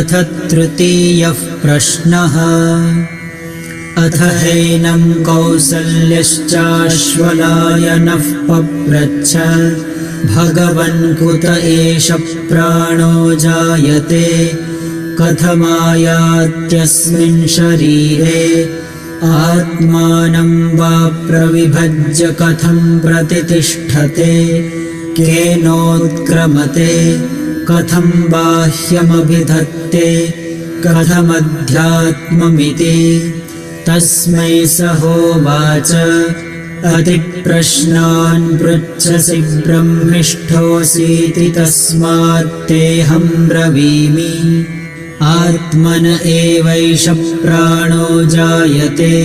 अथ तृतीयः प्रश्नः। अथ हैनं कौसल्यश्चाश्वलायनः पप्रच्छ भगवन् कुत एष प्राणो जायते कथमायात्यस्मिन् शरीरे आत्मानं वा प्रविभज्य कथं प्रतितिष्ठते केनोत्क्रमते कथं बाह्यमभिधत्ते कथमध्यात्ममिति तस्मै स होवाच अतिप्रश्नान् पृच्छसि ब्रह्मिष्ठोऽसीति तस्मात्तेऽहं ब्रवीमि आत्मन एवैष प्राणो जायते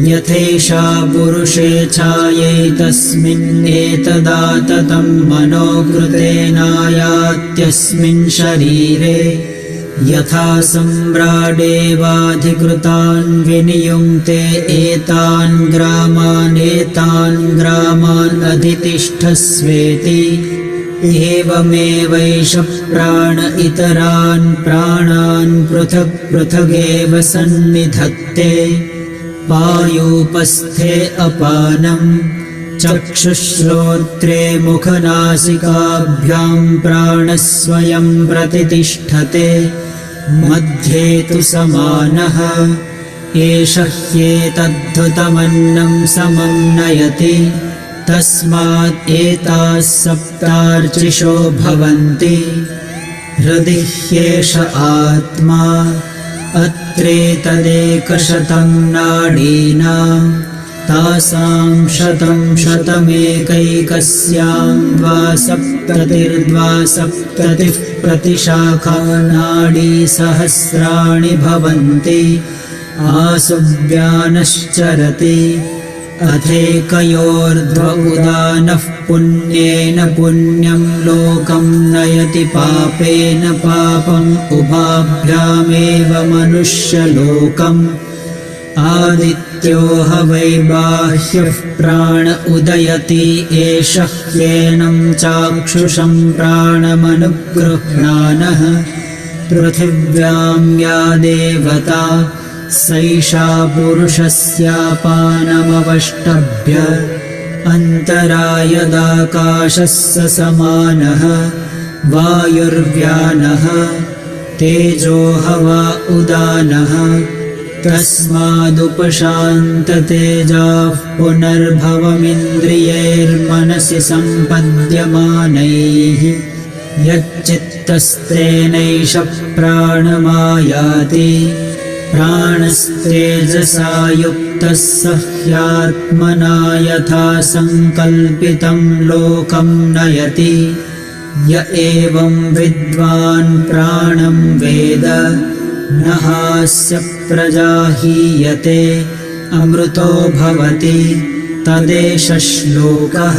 यथैषा पुरुषे छायैतस्मिन्नेतदाततं मनो कृतेनायात्यस्मिन् शरीरे यथा सम्राडेवाधिकृतान् विनियुङ्क्ते एतान् ग्रामान् अधितिष्ठस्वेति एवमेवैष प्राण इतरान् प्राणान् पृथक् पृथगेव सन्निधत्ते वायुपस्थे अपानम् चक्षुश्रोत्रे मुखनासिकाभ्यां प्राणस्वयं प्रतितिष्ठते मध्ये तु समानः एष ह्येतद्धुतमन्नं समं नयति तस्मात् एताः सप्तार्चिषो भवन्ति हृदि ह्येष आत्मा अत्रेतदेकशतं नाडीनां तासां शतं शतमेकैकस्यां द्वासप्ततिः प्रतिशाखा नाडीसहस्राणि भवन्ति आसुव्यानश्चरति अथेकयोर्ध्व उदानः पुण्येन पुण्यं लोकं नयति पापेन पापम् उभाभ्यामेव मनुष्यलोकम् आदित्यो ह वै बाह्यः प्राण उदयति एष ह्येनं चाक्षुषं प्राणमनुगृह्णानः पृथिव्यां या देवता सैषा पुरुषस्यापानमवष्टभ्य अन्तरायदाकाशः स समानः वायुर्व्यानः तेजो ह वा उदानः तस्मादुपशान्ततेजाः पुनर्भवमिन्द्रियैर्मनसि सम्पद्यमानैः यच्चित्तस्तेनैष प्राणमायाति प्राणस्तेजसा युक्तः स ह्यात्मना यथा सङ्कल्पितं लोकं नयति य एवं विद्वान् प्राणं वेद न हास्य प्रजाहीयते अमृतो भवति तदेष श्लोकः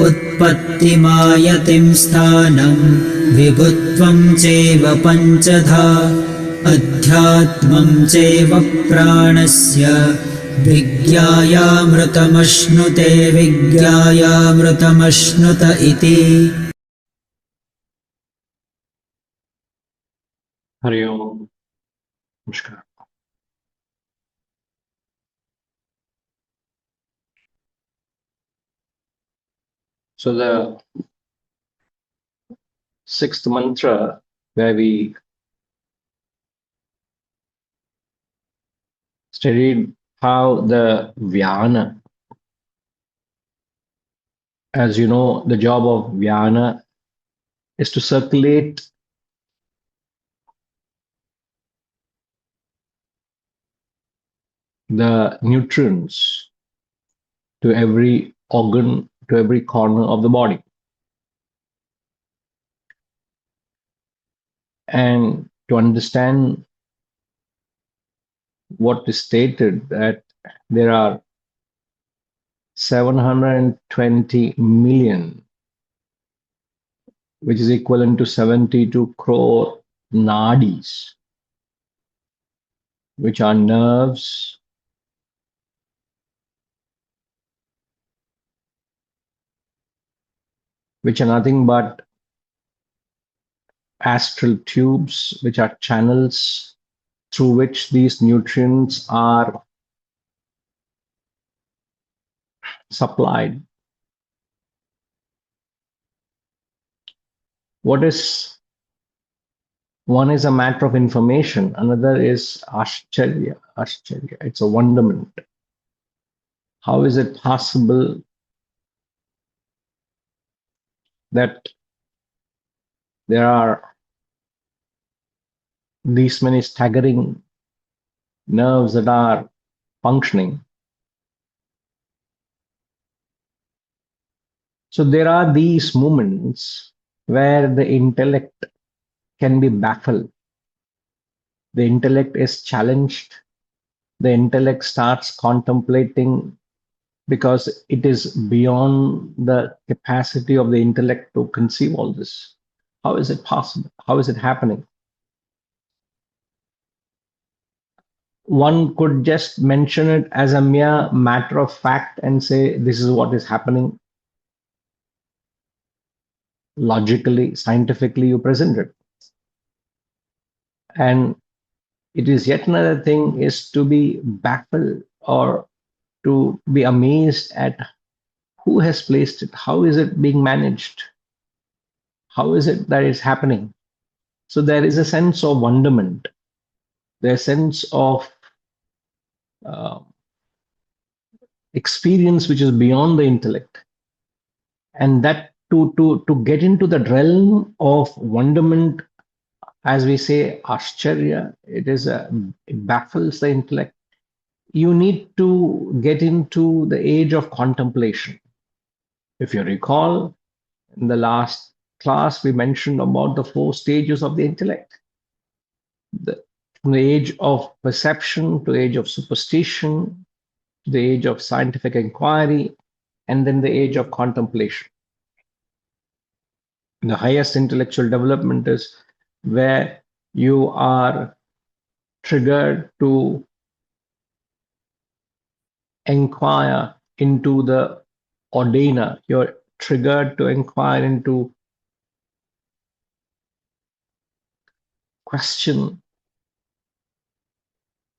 उत्पत्तिमायतिं स्थानं विभुत्वं चैव पञ्चधा अध्यात्मं चैव प्राणस्य विज्ञायामृतमश्नुते विज्ञायामृतमश्नुत इति। हरि ओम। नमस्कार। So the sixth mantra where we studied how the Vyana, as you know, the job of Vyana is to circulate the nutrients to every organ, to every corner of the body. And to understand what is stated, that there are 720 million, which is equivalent to 72 crore nadis, which are nerves which are nothing but astral tubes, which are channels through which these nutrients are supplied. What is one is a matter of information, another is ashcharya. Ashcharya. It's a wonderment. How is it possible that there are these many staggering nerves that are functioning? So there are these moments where the intellect can be baffled. The intellect is challenged. The intellect starts contemplating because it is beyond the capacity of the intellect to conceive all this. How is it possible? How is it happening? One could just mention it as a mere matter of fact and say, this is what is happening. Logically, scientifically, you present it. And it is yet another thing is to be baffled or to be amazed at who has placed it, how is it being managed, how is it that it's happening. So there is a sense of wonderment, there's a sense of uh, experience which is beyond the intellect, and that to get into the realm of wonderment, as we say, ashcharya, it baffles the intellect. You need to get into the age of contemplation. If you recall, in the last class, we mentioned about the four stages of the intellect. From the age of perception to the age of superstition, to the age of scientific inquiry, and then the age of contemplation. The highest intellectual development is where you are triggered to inquire into the ordainer. You're triggered to inquire into, question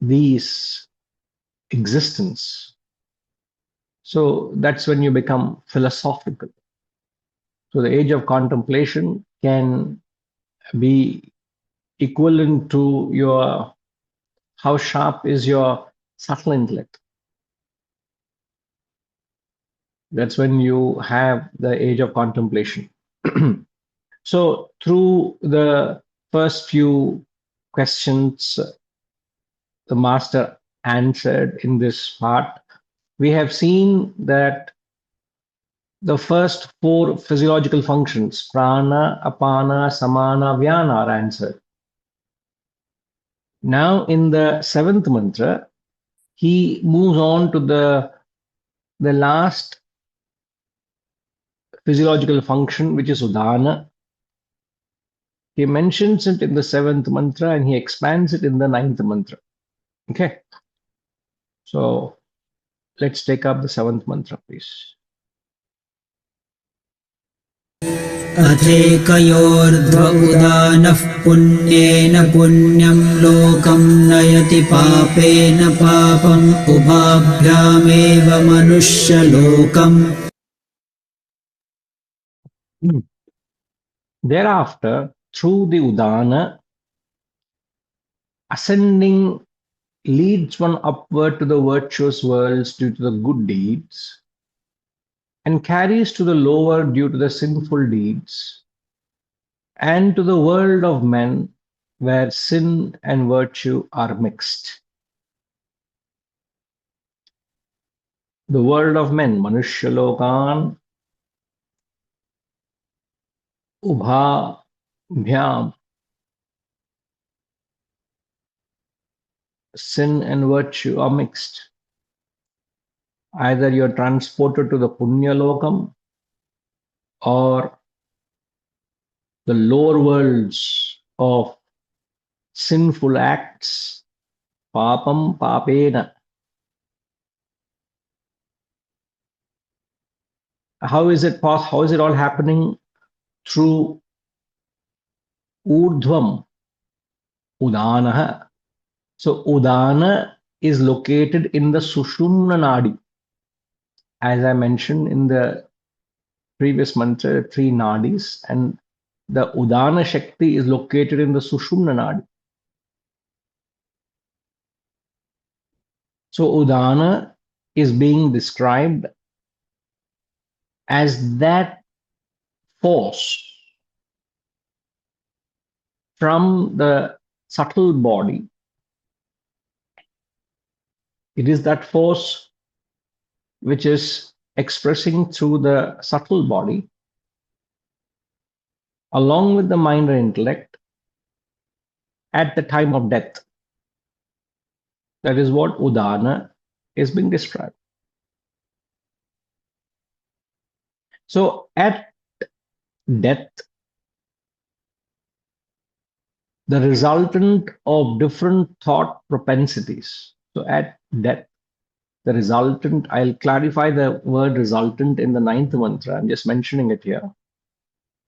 these existence. So that's when you become philosophical. So the age of contemplation can be equivalent to your how sharp is your subtle intellect. That's when you have the age of contemplation. So through the first few questions the master answered in this part, we have seen that the first four physiological functions, prana, apana, samana, vyana, are answered. Now, in the seventh mantra, he moves on to the last physiological function, which is udana. He mentions it in the seventh mantra and he expands it in the ninth mantra. Okay. So let's take up the seventh mantra, please. अथेकयोर्ध्व उदानः पुण्येन पुण्यं लोकं नयति पापेन पापम् उभाभ्यामेव मनुष्यलोकम्. Thereafter, through the udana, ascending leads one upward to the virtuous worlds due to the good deeds, and carries to the lower due to the sinful deeds, and to the world of men where sin and virtue are mixed. The world of men, Manushya-lokan, Ubha-bhyam, sin and virtue are mixed. Either you're transported to the Punya-lokam or the lower worlds of sinful acts, papam papena. How is it all happening? Through urdhvam udanaha. So udana is located in the sushumna nadi. As I mentioned in the previous mantra, three nadis, and the udana shakti is located in the sushumna nadi. So udana is being described as that force from the subtle body. It is that force which is expressing through the subtle body along with the mind and intellect at the time of death. That is what udana is being described. So at death, the resultant of different thought propensities. So at death, the resultant, I'll clarify the word resultant in the ninth mantra. I'm just mentioning it here.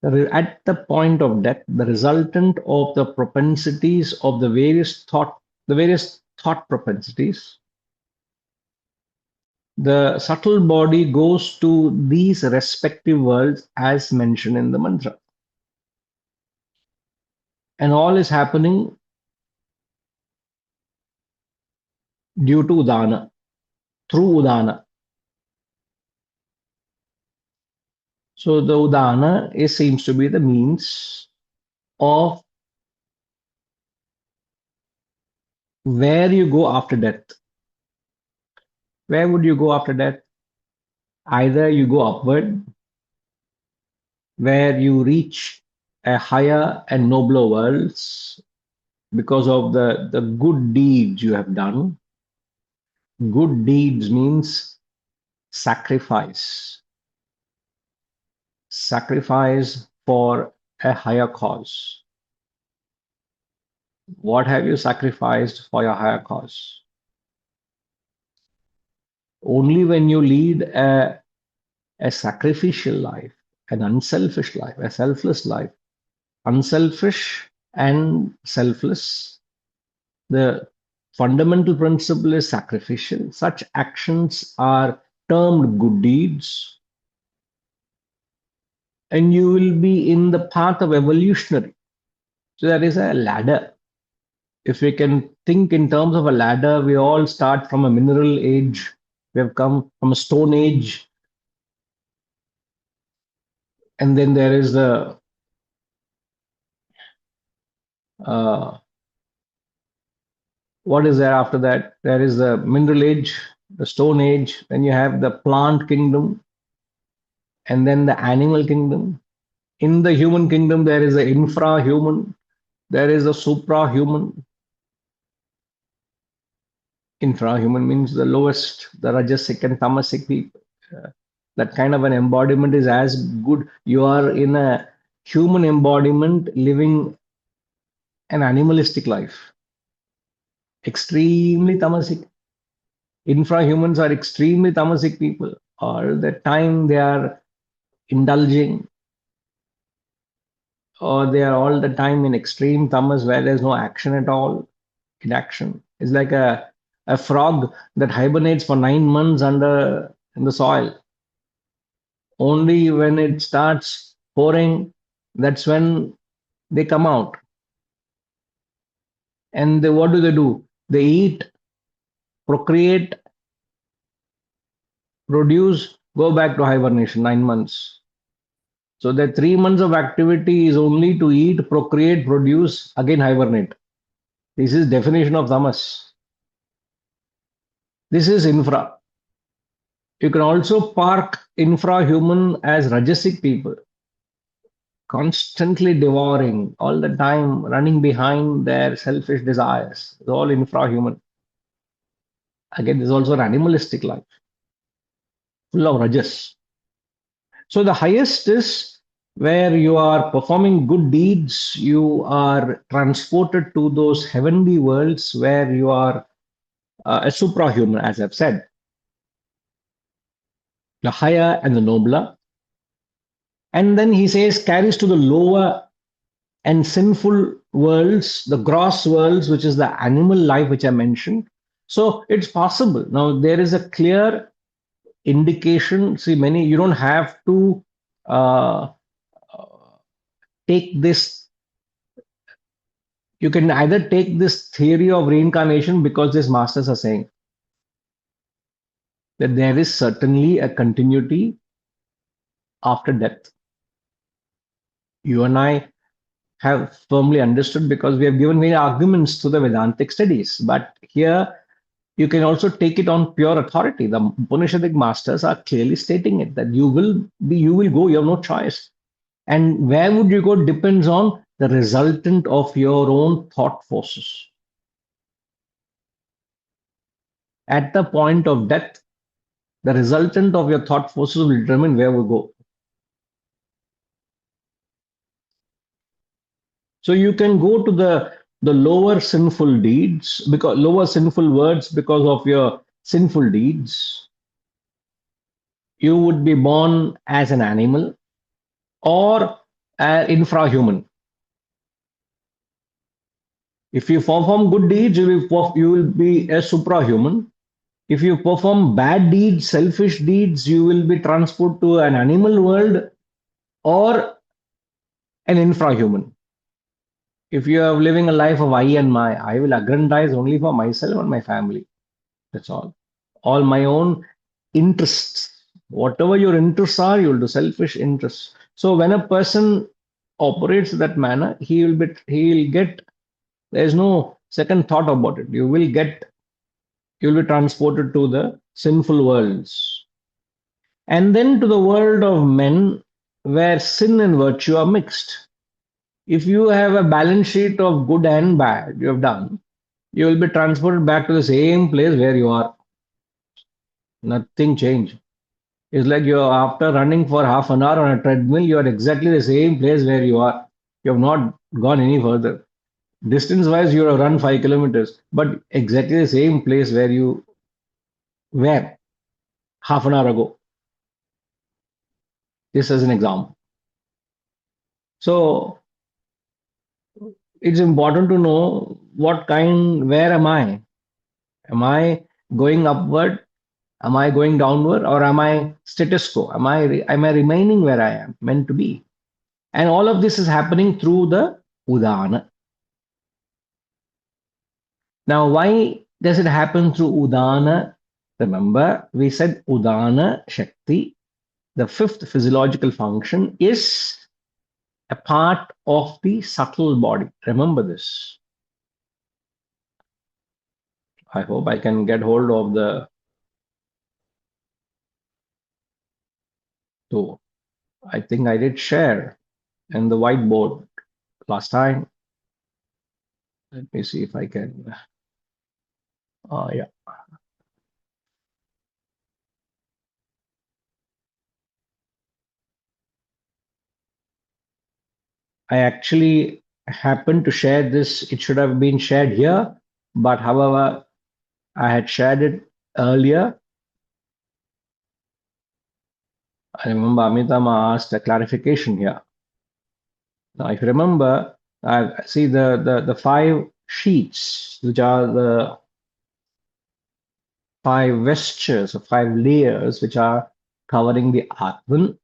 At the point of death, the resultant of the propensities of the various thought propensities, the subtle body goes to these respective worlds as mentioned in the mantra. And all is happening due to udana, through udana. So the udana seems to be the means of where you go after death. Where would you go after death? Either you go upward, where you reach a higher and nobler worlds because of the good deeds you have done. Good deeds means sacrifice. Sacrifice for a higher cause. What have you sacrificed for your higher cause? Only when you lead a sacrificial life, an unselfish life, a selfless life, unselfish and selfless. The fundamental principle is sacrificial. Such actions are termed good deeds, and you will be in the path of evolutionary. So there is a ladder. If we can think in terms of a ladder, we all start from a mineral age. We have come from a stone age, and then there is the uh, what is there after that? There is the mineral age, the stone age, then you have the plant kingdom, and then the animal kingdom. In the human kingdom, there is the infra-human, there is the supra-human. Infra-human means the lowest, the rajasic and tamasic people. That kind of an embodiment is as good. You are in a human embodiment living an animalistic life. Extremely tamasic. Infra-humans are extremely tamasic people. All the time they are indulging, or they are all the time in extreme tamas where there's no action at all. Inaction is like a frog that hibernates for 9 months under in the soil. Only when it starts pouring, that's when they come out. And what do? They eat, procreate, produce, go back to hibernation, 9 months. So the 3 months of activity is only to eat, procreate, produce, again hibernate. This is definition of tamas. This is infra. You can also park infra-human as rajasic people, constantly devouring, all the time running behind their selfish desires. It's all infra-human. Again, there's also an animalistic life, full of rajas. So the highest is where you are performing good deeds, you are transported to those heavenly worlds where you are a suprahuman, as I've said, the higher and the nobler. And then he says carries to the lower and sinful worlds, the gross worlds, which is the animal life, which I mentioned. So it's possible. Now, there is a clear indication. See, many, you don't have to uh, take this, you can either take this theory of reincarnation because these masters are saying that there is certainly a continuity after death. You and I have firmly understood because we have given many arguments to the Vedantic studies. But here you can also take it on pure authority. The Upanishadic masters are clearly stating it that you will go, you have no choice. And where would you go depends on the resultant of your own thought forces. At the point of death, the resultant of your thought forces will determine where we go. So you can go to the lower sinful deeds, because lower sinful words because of your sinful deeds. You would be born as an animal or an infrahuman. If you perform good deeds, you will be a suprahuman. If you perform bad deeds, selfish deeds, you will be transported to an animal world or an infrahuman. If you are living a life of I and my, I will aggrandize only for myself and my family. That's all my own interests. Whatever your interests are, you will do selfish interests. So when a person operates that manner, he will get, there is no second thought about it. You will be transported to the sinful worlds. And then to the world of men where sin and virtue are mixed. If you have a balance sheet of good and bad you have done, you will be transported back to the same place where you are. Nothing changed. It's like you're after running for half an hour on a treadmill, you are exactly the same place where you are. You have not gone any further. Distance wise, you have run 5 kilometers, but exactly the same place where you were half an hour ago. This as an example. So it's important to know where am I? Am I going upward? Am I going downward? Or am I status quo? Am I remaining where I am meant to be? And all of this is happening through the udana. Now, why does it happen through udana? Remember, we said udana shakti, the fifth physiological function, is a part of the subtle body. Remember this. I hope I can get hold of the. So I think I did share in the whiteboard last time. Let me see if I can. Yeah. I actually happened to share this. It should have been shared here, but however, I had shared it earlier. I remember Amitama asked a clarification here. Now, if you remember, I see the five sheets, which are the five vestures or five layers, which are covering the Atman.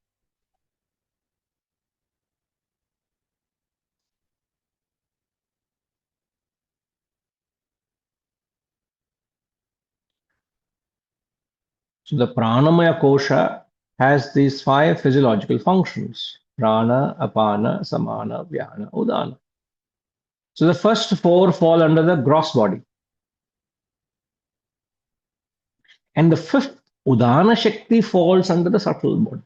So the Pranamaya Kosha has these five physiological functions: Prana, Apana, Samana, Vyana, Udana. So the first four fall under the gross body. And the fifth, Udana Shakti, falls under the subtle body.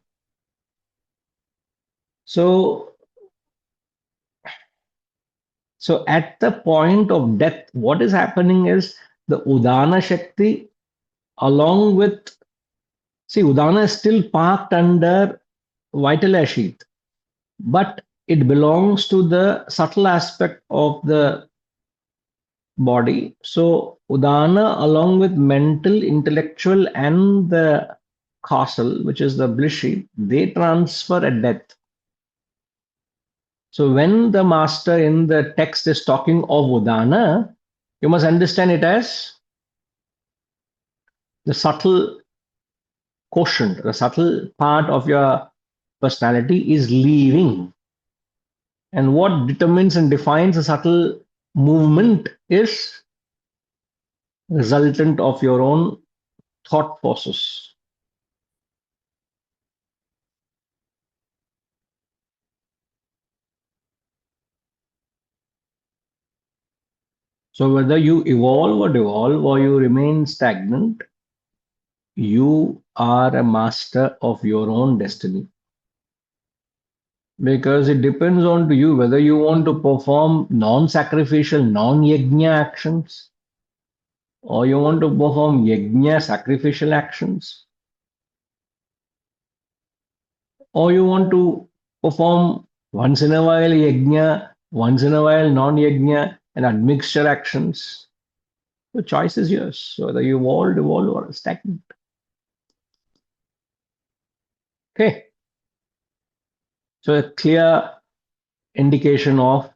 So, so at the point of death, what is happening is the Udana Shakti, along with, see, Udana is still parked under vital sheath, but it belongs to the subtle aspect of the body. So Udana, along with mental, intellectual, and the causal, which is the bliss sheath, they transfer at death. So when the master in the text is talking of Udana, you must understand it as the subtle quotient, the subtle part of your personality is leaving. And what determines and defines a subtle movement is resultant of your own thought process. So whether you evolve or devolve or you remain stagnant, you are a master of your own destiny. Because it depends on to you whether you want to perform non-sacrificial, non-yajna actions, or you want to perform yajna sacrificial actions, or you want to perform once in a while yajna, once in a while non-yajna, and admixture actions. The choice is yours. So whether you evolve, devolve, or stagnant. Okay. So a clear indication of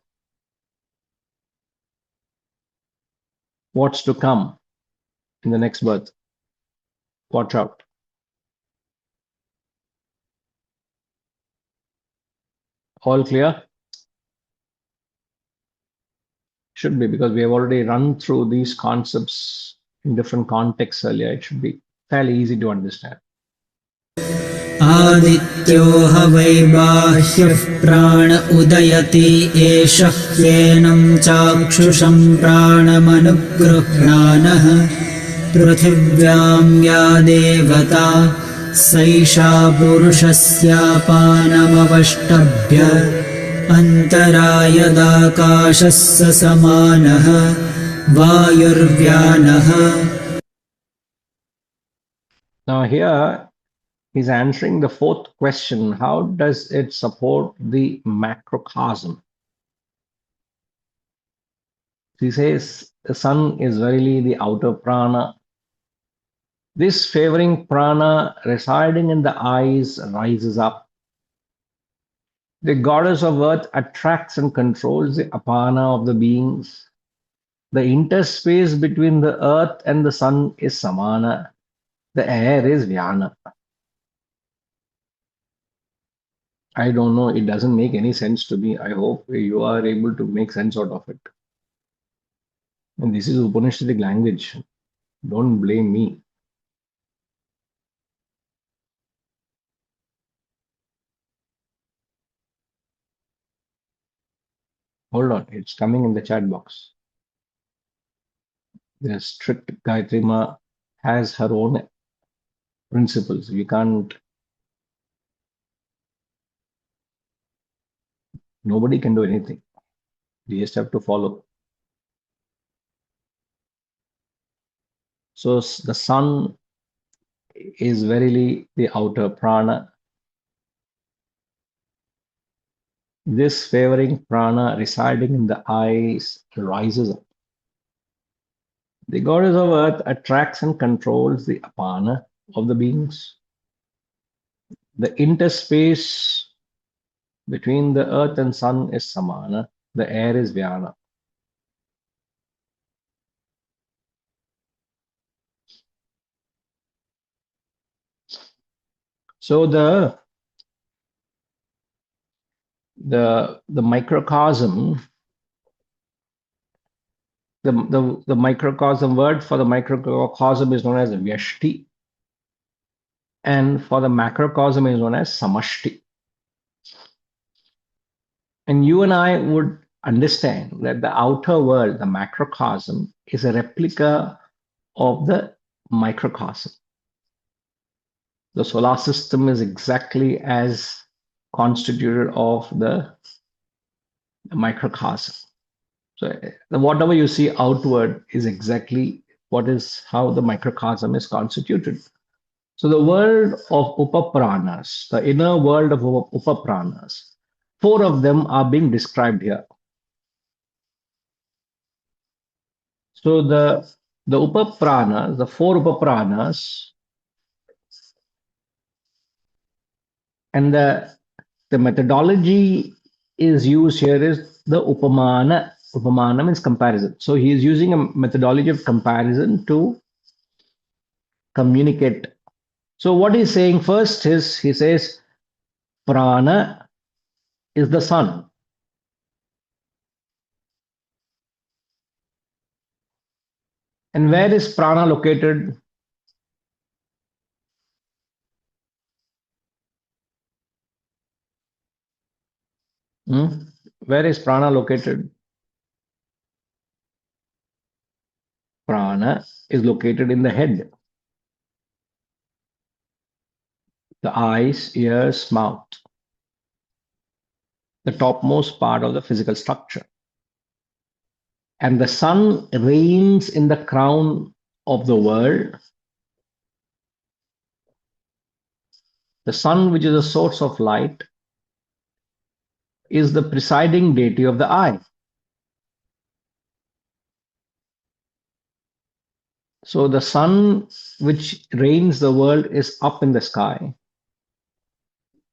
what's to come in the next birth. Watch out. All clear? Should be, because we have already run through these concepts in different contexts earlier. It should be fairly easy to understand. आदित्यो ह वै बाह्यः प्राण उदयति एषः ह्येनं चाक्षुषं प्राणमनुगृह्णानः पृथिव्यां या देवता सैषा पुरुषस्यापानमवष्टभ्य अन्तरायदाकाशः स समानः वायुर्व्यानः. Now here he's answering the fourth question. How does it support the macrocosm? He says the sun is verily the outer prana. This favoring prana residing in the eyes rises up. The goddess of earth attracts and controls the apana of the beings. The interspace between the earth and the sun is samana. The air is vyana. I don't know, it doesn't make any sense to me. I hope you are able to make sense out of it. And this is Upanishadic language. Don't blame me. Hold on, it's coming in the chat box. The strict Gayatri Ma has her own principles. We can't, nobody can do anything. We just have to follow. So the sun is verily the outer prana. This favoring prana residing in the eyes rises up. The goddess of earth attracts and controls the apana of the beings. The interspace between the earth and sun is samana. The air is vyana. So the microcosm, the microcosm word for the microcosm is known as vyashti, and for the macrocosm is known as samashti. And you and I would understand that the outer world, the macrocosm, is a replica of the microcosm. The solar system is exactly as constituted of the microcosm. So whatever you see outward is exactly how the microcosm is constituted. So the world of upapranas, the inner world of upapranas, 4 of them are being described here. So the upapranas, the 4 upapranas, and the methodology is used here is the upamana. Upamana means comparison. So he is using a methodology of comparison to communicate. So what he's saying first is he says prana is the sun. And where is prana located? Hmm? Where is prana located? Prana is located in the head, the eyes, ears, mouth, the topmost part of the physical structure. And the sun reigns in the crown of the world. The sun, which is a source of light, is the presiding deity of the eye. So the sun, which reigns the world, is up in the sky.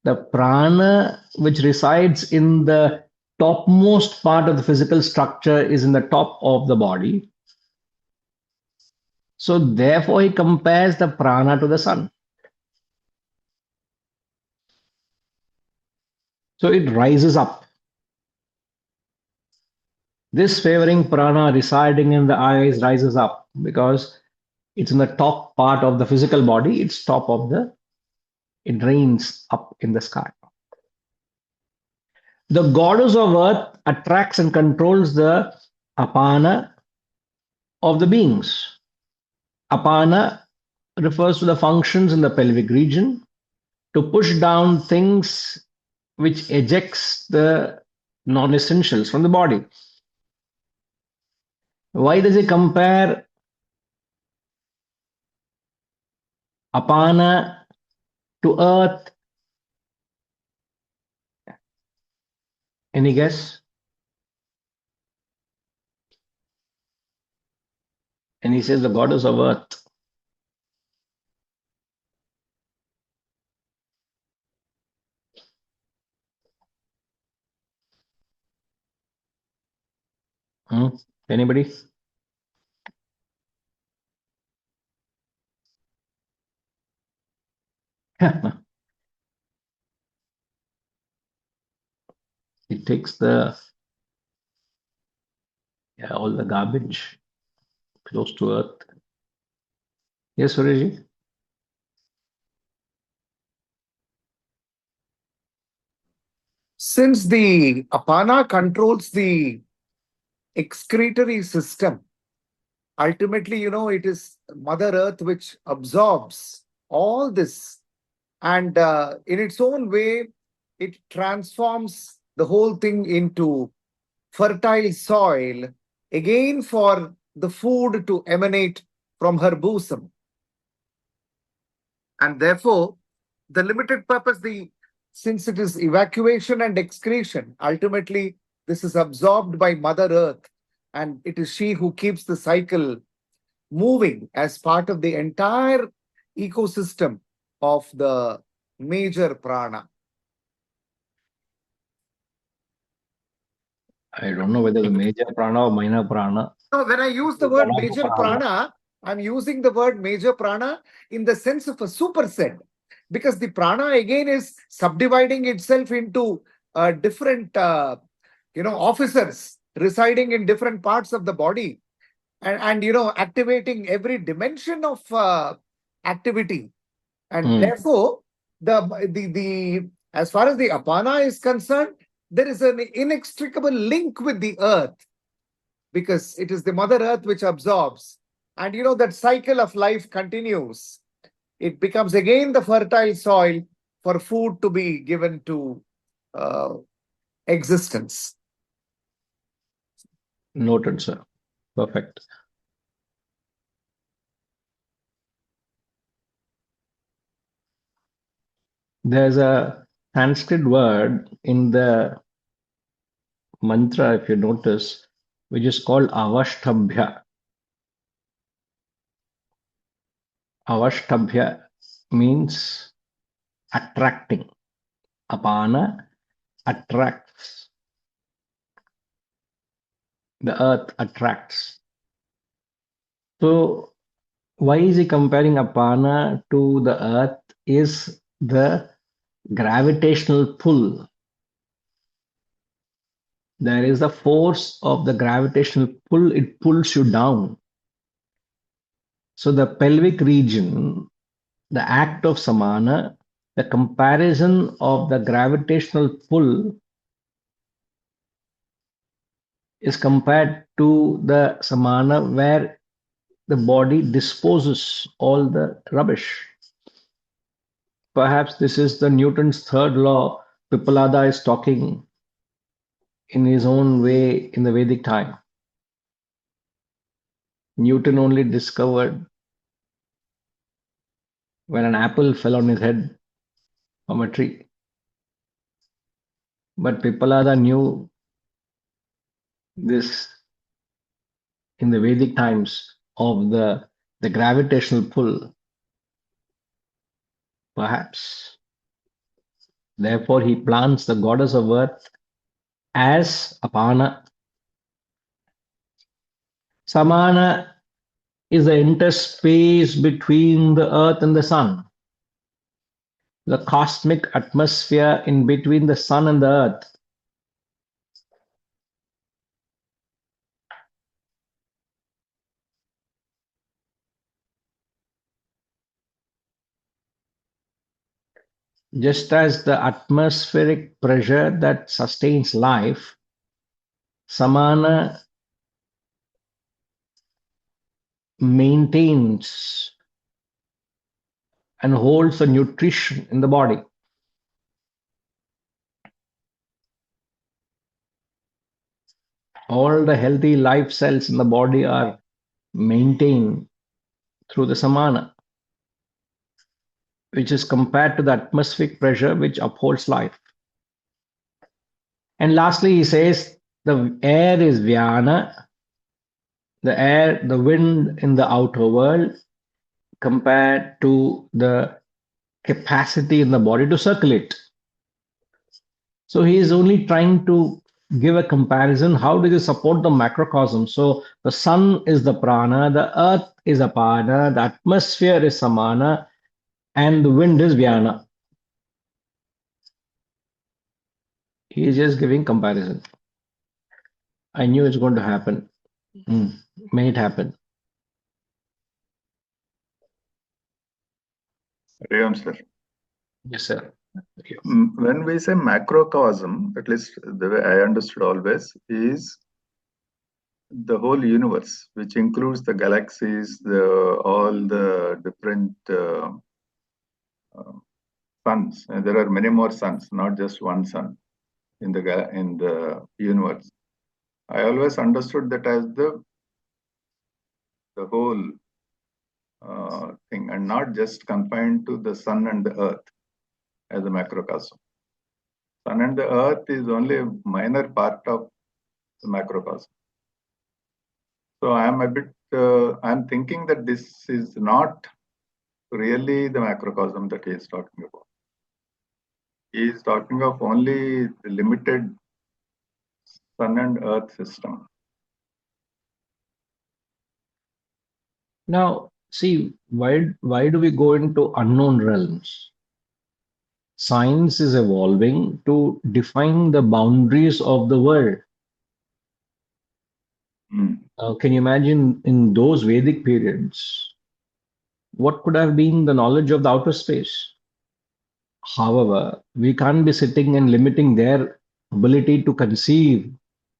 The prana, which resides in the topmost part of the physical structure, is in the top of the body. So therefore, he compares the prana to the sun. So it rises up. This favoring prana residing in the eyes rises up because it's in the top part of the physical body. It's top of the, it reigns up in the sky. The goddess of earth attracts and controls the apana of the beings. Apana refers to the functions in the pelvic region to push down things which ejects the non-essentials from the body. Why does he compare apana to earth? Any guess? And he says the goddess of earth. Hmm? Anybody? It takes the all the garbage close to earth. Yes, Suresh? Since the apana controls the excretory system, ultimately, it is Mother Earth which absorbs all this. And in its own way, it transforms the whole thing into fertile soil, again for the food to emanate from her bosom. And therefore, the limited purpose, since it is evacuation and excretion, ultimately this is absorbed by Mother Earth, and it is she who keeps the cycle moving as part of the entire ecosystem of the major prana. I don't know whether the major prana or minor prana. Now, when I use the word major prana, I'm using the word major prana in the sense of a superset, because the prana again is subdividing itself into different officers residing in different parts of the body, and activating every dimension of activity. And therefore, the as far as the apana is concerned, there is an inextricable link with the earth, because it is the Mother Earth which absorbs. And that cycle of life continues. It becomes again the fertile soil for food to be given to existence. Noted, sir. Perfect. There's a Sanskrit word in the mantra, if you notice, which is called avashtabhya. Avashtabhya means attracting. Apana attracts the earth attracts. So why is he comparing apana to the earth? Is the gravitational pull. There is the force of the gravitational pull, it pulls you down. So the pelvic region, the act of samana, the comparison of the gravitational pull is compared to the samana where the body disposes all the rubbish. Perhaps this is the Newton's third law. Pipalada is talking in his own way in the Vedic time. Newton only discovered when an apple fell on his head from a tree. But Pipalada knew this in the Vedic times of the gravitational pull. Perhaps. Therefore, he plants the goddess of earth as Apana. Samana is the interspace between the earth and the sun, the cosmic atmosphere in between the sun and the earth. Just as the atmospheric pressure that sustains life, Samana maintains and holds the nutrition in the body. All the healthy life cells in the body are maintained through the samana, which is compared to the atmospheric pressure which upholds life. And lastly, he says the air is vyana, the air, the wind in the outer world, compared to the capacity in the body to circulate. So he is only trying to give a comparison. How does it support the macrocosm? So the sun is the prana, the earth is apana, the atmosphere is samana, and the wind is vyana. He is just giving comparison. I knew it's going to happen. May it happen. Ram, sir. Yes, sir. When we say macrocosm, at least the way I understood always, is the whole universe, which includes the galaxies, all the different suns. And there are many more suns, not just one sun in the universe. I always understood that as the whole thing, and not just confined to the sun and the earth as a macrocosm. Sun and the earth is only a minor part of the macrocosm. So I'm a bit, I'm thinking that this is not really the macrocosm that he is talking about. He is talking of only the limited sun and earth system. Now, see, why do we go into unknown realms? Science is evolving to define the boundaries of the world. Can you imagine in those Vedic periods, what could have been the knowledge of the outer space? However, we can't be sitting and limiting their ability to conceive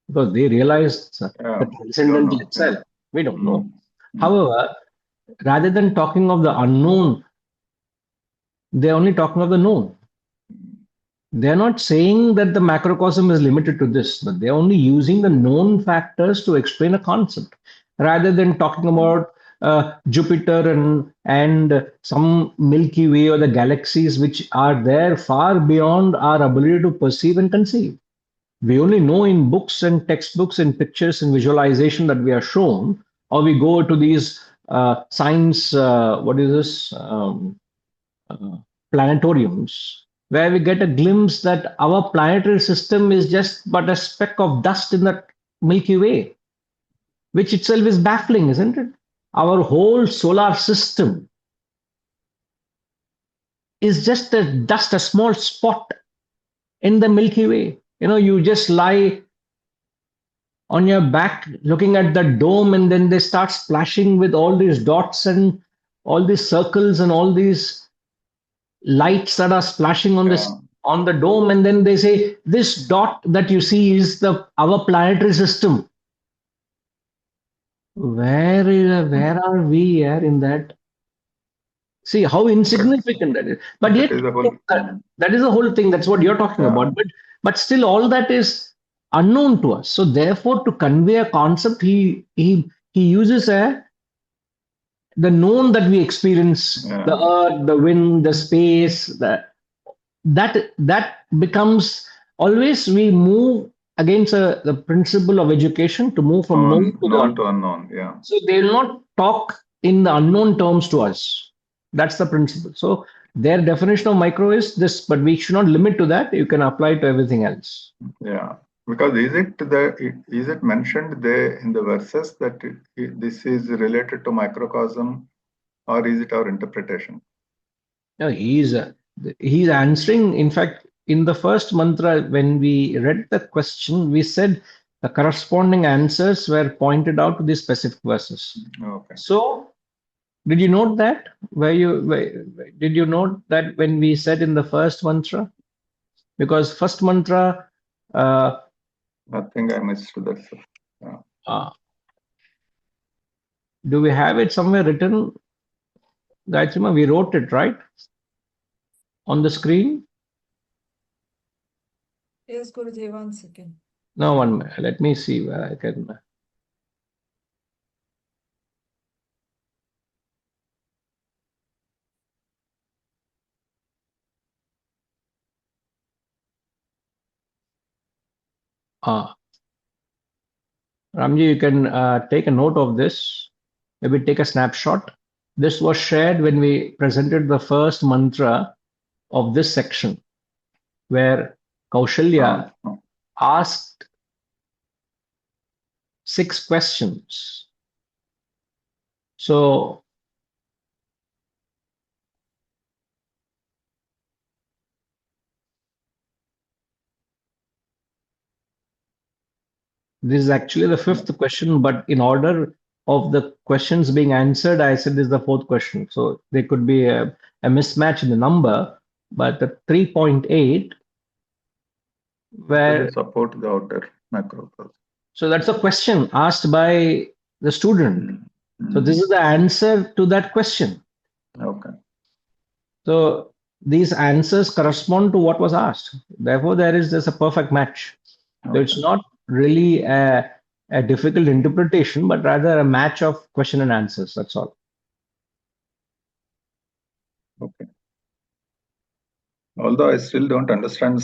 because they realized the transcendental itself. We don't know. However, rather than talking of the unknown, they're only talking of the known. They're not saying that the macrocosm is limited to this, but they're only using the known factors to explain a concept rather than talking about Jupiter and some Milky Way or the galaxies which are there far beyond our ability to perceive and conceive. We only know in books and textbooks and pictures and visualization that we are shown, or we go to these science, planetariums, where we get a glimpse that our planetary system is just but a speck of dust in that Milky Way. which itself is baffling, isn't it? Our whole solar system is just a small spot in the Milky Way. You just lie on your back looking at the dome, and then they start splashing with all these dots and all these circles and all these lights that are splashing on this Yeah. on the dome, and then they say this dot that you see is our planetary system. Where are we here in that? See how insignificant that is. But That yet, is the whole. that is the whole thing. That's what you're talking Yeah. about. But still, all that is unknown to us. So therefore, to convey a concept, he uses the known that we experience, Yeah. the earth, the wind, the space, that becomes always we move against the principle of education to move from known to the Known unknown. to unknown. Yeah. So they will not talk in the unknown terms to us. That's the principle. So their definition of micro is this, but we should not limit to that. You can apply to everything else. Yeah. Because is it mentioned there in the verses that this is related to microcosm, or is it our interpretation? No, he's answering. In fact, in the first mantra, when we read the question, we said the corresponding answers were pointed out to the specific verses. Okay. So, did you note that? Did you note that when we said in the first mantra? Because first mantra, Nothing I missed that. Yeah. do we have it somewhere written? Gayatri, we wrote it, right? On the screen? Yes, Gurudev, 1 second. No, one minute. Let me see where I can. Ramji, you can take a note of this. Maybe take a snapshot. This was shared when we presented the first mantra of this section, where Kaushalya asked 6 questions. So this is actually the 5th question, but in order of the questions being answered, I said this is the 4th question. So there could be a mismatch in the number, but the 3.8 where support the outer macrocosm. So that's a question asked by the student. So this is the answer to that question. Okay. So these answers correspond to what was asked. Therefore, there is just a perfect match. So it's not really a difficult interpretation, but rather a match of question and answers. That's all. Okay. Although I still don't understand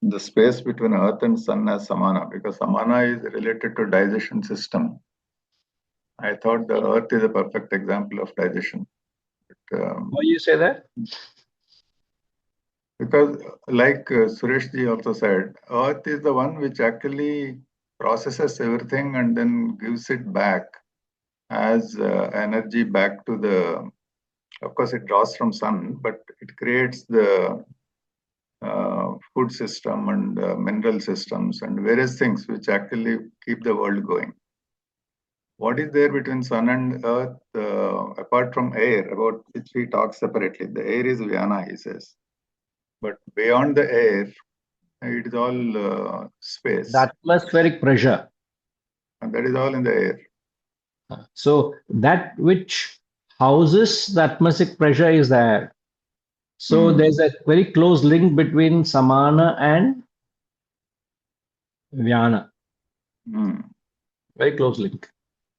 the space between Earth and Sun as samana, because samana is related to digestion system. I thought the Earth is a perfect example of digestion. But, why you say that? Because like Suresh ji also said, Earth is the one which actually processes everything and then gives it back as energy back to the, of course it draws from sun, but it creates the food system and mineral systems and various things which actually keep the world going. What is there between sun and earth apart from air, about which we talk separately? The air is Vyana, he says. But beyond the air, it is all space. The atmospheric pressure. And that is all in the air. So that which houses the atmospheric pressure is the air. So there's a very close link between samana and Vyana. Very close link.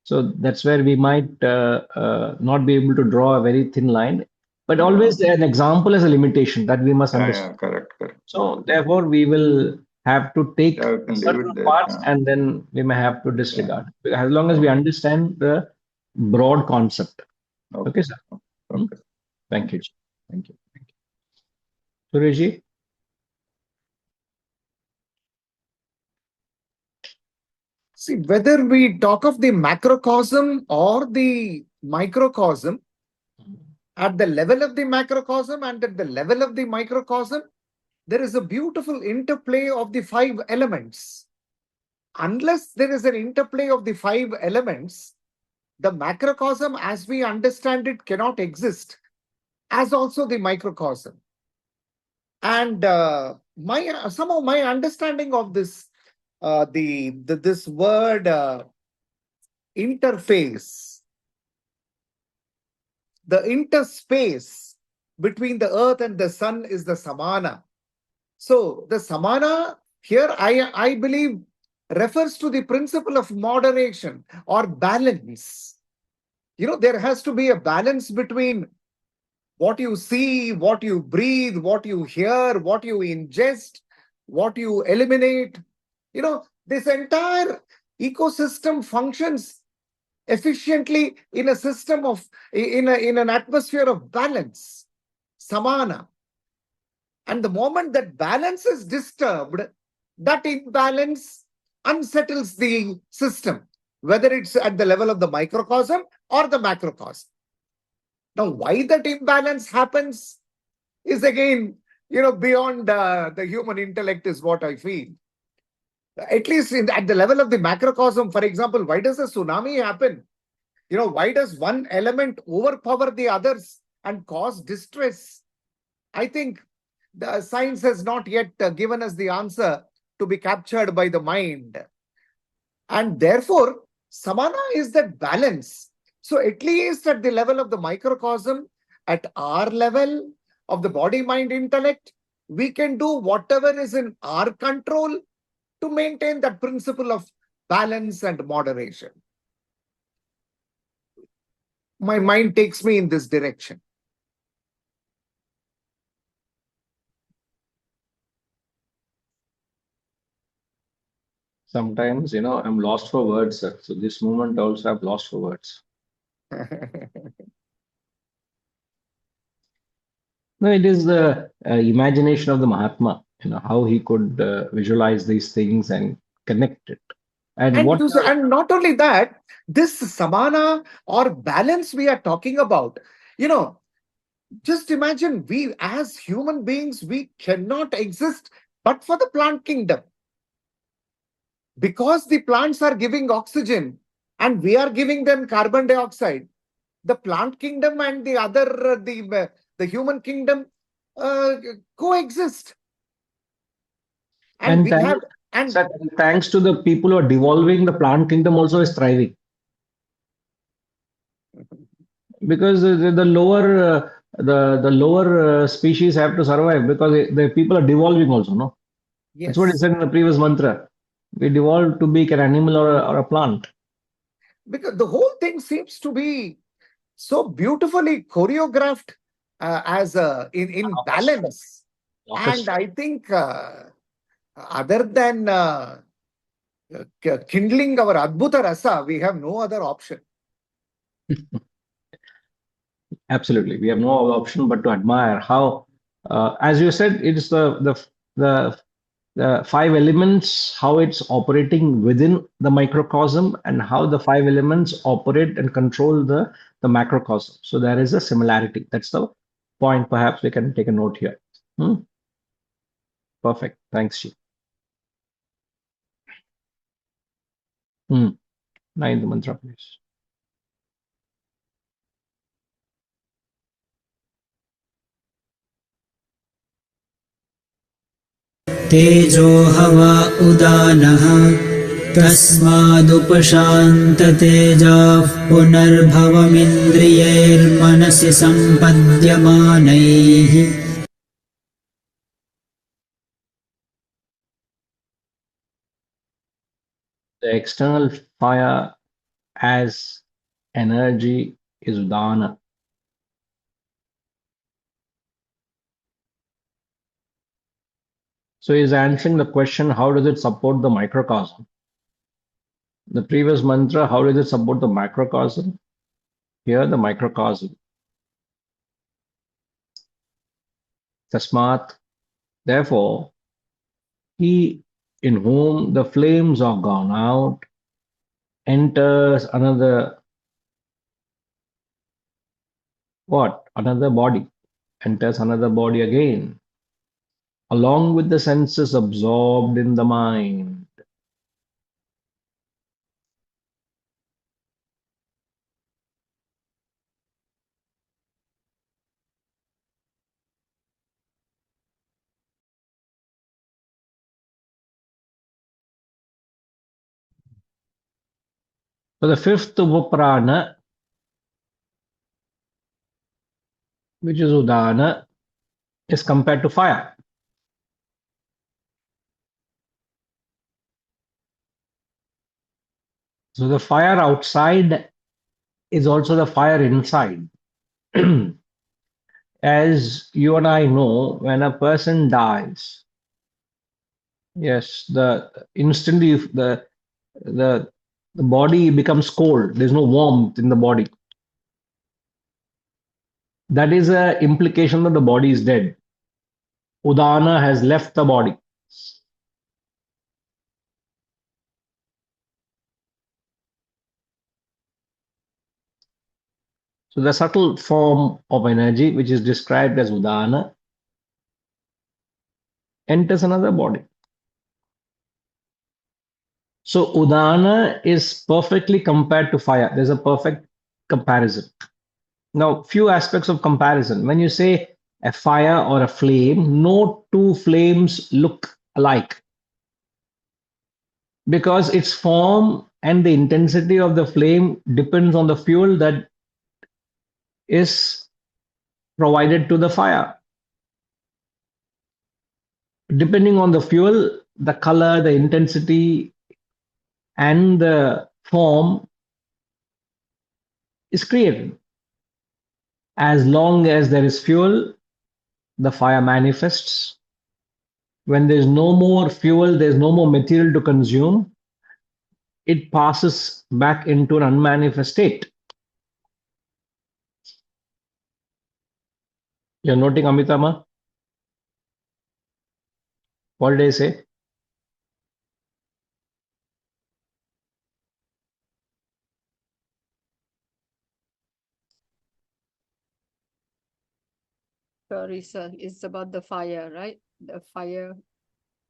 So that's where we might not be able to draw a very thin line. But always an example is a limitation that we must understand. Yeah, correct. So therefore, we will have to take certain parts and then we may have to disregard. As long as we understand the broad concept. Okay, sir. Okay. Thank you. Thank you. Suresh See, whether we talk of the macrocosm or the microcosm, at the level of the macrocosm and at the level of the microcosm, there is a beautiful interplay of the five elements. Unless there is an interplay of the five elements, the macrocosm as we understand it cannot exist, as also the microcosm. And somehow my understanding of this, this word interface, the interspace between the earth and the sun is the samana. So the samana here, I believe, refers to the principle of moderation or balance. There has to be a balance between what you see, what you breathe, what you hear, what you ingest, what you eliminate. This entire ecosystem functions efficiently in a system of, in an atmosphere of balance, samana. And the moment that balance is disturbed, that imbalance unsettles the system, whether it's at the level of the microcosm or the macrocosm. Now, why that imbalance happens is again, beyond the human intellect is what I feel. At least at the level of the macrocosm, for example, why does a tsunami happen? Why does one element overpower the others and cause distress? I think the science has not yet given us the answer to be captured by the mind. And therefore, samana is that balance. So at least at the level of the microcosm, at our level of the body, mind, intellect, we can do whatever is in our control to maintain that principle of balance and moderation. My mind takes me in this direction. Sometimes, I'm lost for words, sir. So this moment also I've lost for words. No, it is the imagination of the Mahatma, how he could visualize these things and connect it. And not only that, this samana or balance we are talking about, just imagine, we as human beings, we cannot exist but for the plant kingdom. Because the plants are giving oxygen and we are giving them carbon dioxide, the plant kingdom and the other, the human kingdom coexist. And sir, thanks to the people who are devolving, the plant kingdom also is thriving. Because the lower species have to survive, because the people are devolving also, no? Yes. That's what he said in the previous mantra. We devolve to be an animal or a plant. Because the whole thing seems to be so beautifully choreographed as in balance. And I think other than kindling our Adbhuta Rasa, we have no other option. Absolutely. We have no option but to admire how, as you said, it's the five elements, how it's operating within the microcosm and how the five elements operate and control the macrocosm. So there is a similarity. That's the point. Perhaps we can take a note here. Perfect. Thanks, Chief. Ninth mantra, please. तेजो हवा उदानः तस्मादुपशान्ततेजाः पुनर्भवमिन्द्रियैर्मनसि सम्पद्यमानैः. The external fire as energy is udana. So he's answering the question, how does it support the microcosm? The previous mantra, how does it support the macrocosm? Here, the microcosm. Tasmat, therefore, he in whom the flames are gone out enters another what? Another body. Enters another body again, along with the senses absorbed in the mind. So the fifth upaprana, which is udana, is compared to fire. So the fire outside is also the fire inside. As you and I know, when a person dies, yes, the instantly the the body becomes cold. There's no warmth in the body. That is a implication that the body is dead. Udana has left the body. So the subtle form of energy, which is described as udana, enters another body. So udana is perfectly compared to fire. There's a perfect comparison. Now, few aspects of comparison. When you say a fire or a flame, no two flames look alike because its form and the intensity of the flame depends on the fuel that is provided to the fire. Depending on the fuel, the color, the intensity, and the form is created. As long as there is fuel, the fire manifests. When there's no more fuel, there's no more material to consume, it passes back into an unmanifest state. You're noting, Amitama? What did I say? Sorry, sir. It's about the fire, right? The fire.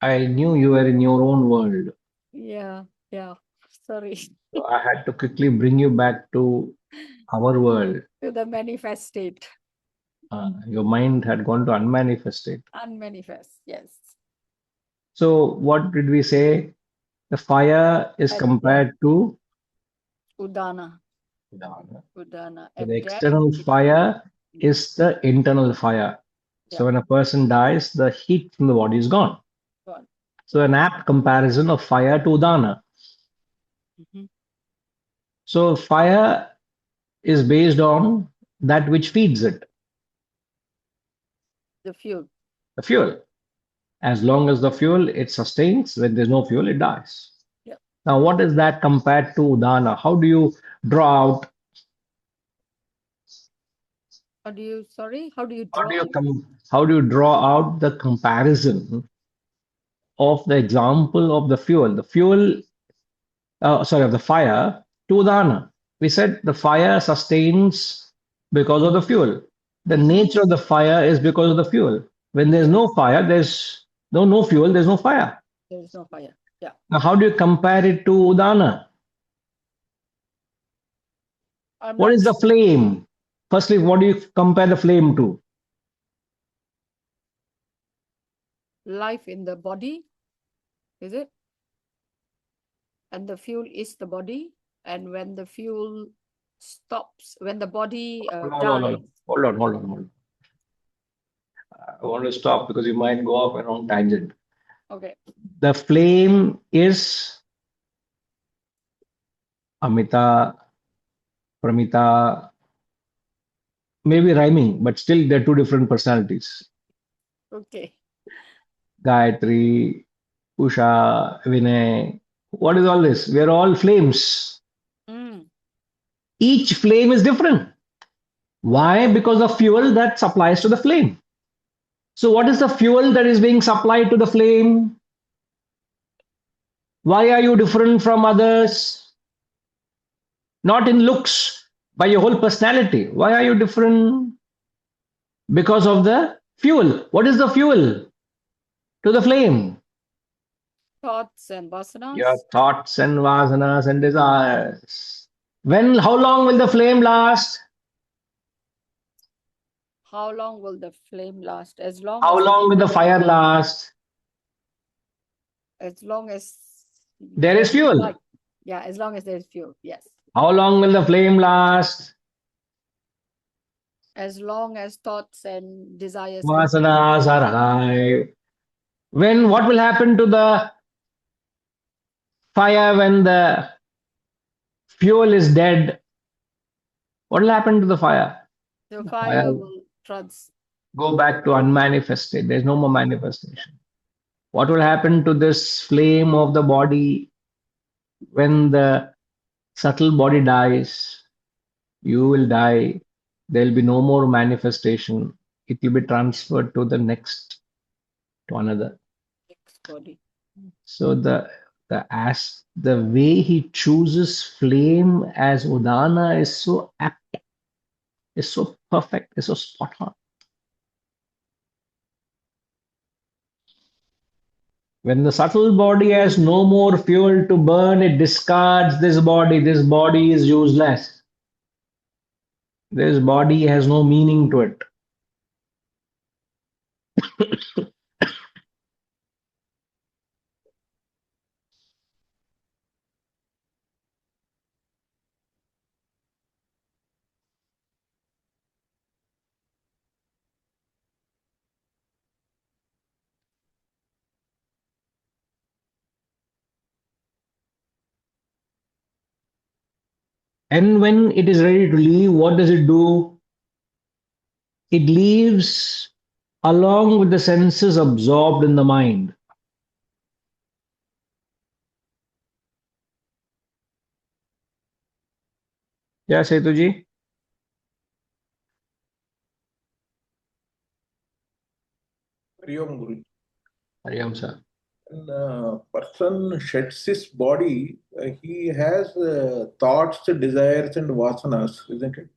I knew you were in your own world. Yeah, yeah. Sorry. So I had to quickly bring you back to our world. To the manifest state. Your mind had gone to unmanifest state. Unmanifest, yes. So what did we say? The fire is At compared to Udana. Udana. Udana. So At the that, external fire is the internal fire. So Yeah. when a person dies, the heat from the body is gone. Gone. So an apt comparison of fire to Udana. Mhm. So fire is based on that which feeds it, The fuel. the fuel. As long as the fuel, it sustains. When there's no fuel, it dies. Yeah. Now, what is that compared to Udana? How do you draw out? How do you, sorry, how do you How draw? do you how do you draw out the comparison of the example of the fuel? The fuel, sorry, of the fire to Udana. We said the fire sustains because of the fuel. The nature of the fire is because of the fuel. When there's no fire, there's no fuel, there's no fire. There is no fire. Yeah. Now, how do you compare it to Udana? I'm What not is the flame? Firstly, what do you compare the flame to? life in the body, is it? And the fuel is the body. And when the fuel stops, when the body dies, Hold on. I want to stop because you might go off on a wrong tangent. okay, The flame is Amita, Pramita, maybe rhyming, but still they're two different personalities. okay. Gayatri, Usha, Vinay. What is all this? We are all flames. Mm. Each flame is different. Why? Because of fuel that supplies to the flame. So, what is the fuel that is being supplied to the flame? Why are you different from others? not in looks, by your whole personality. Why are you different? Because of the fuel. What is the fuel to the flame? Thoughts and vasanas. Your thoughts and vasanas and desires. How long will the flame last? How long will the flame last? As long How as long will the fire last? as long as There is fuel. light. Yeah, as long as there is fuel. Yes. How long will the flame last? As long as thoughts and desires. Vasanas are alive. What will happen to the fire when the fuel is dead? What will happen to the fire? The fire fire will go back to unmanifested. There's no more manifestation. What will happen to this flame of the body when the subtle body dies? You will die. There'll be no more manifestation. It will be transferred to the next, to another. next body. So the way he chooses flame as udana is so apt, is so perfect, is so spot on. When the subtle body has no more fuel to burn, it discards this body. This body is useless. This body has no meaning to it. And when it is ready to leave, what does it do? It leaves along with the senses absorbed in the mind. Yeah, Setuji? Hariom Guru. Hariam, sir. When a person sheds his body, he has thoughts, desires, and vasanas, isn't it?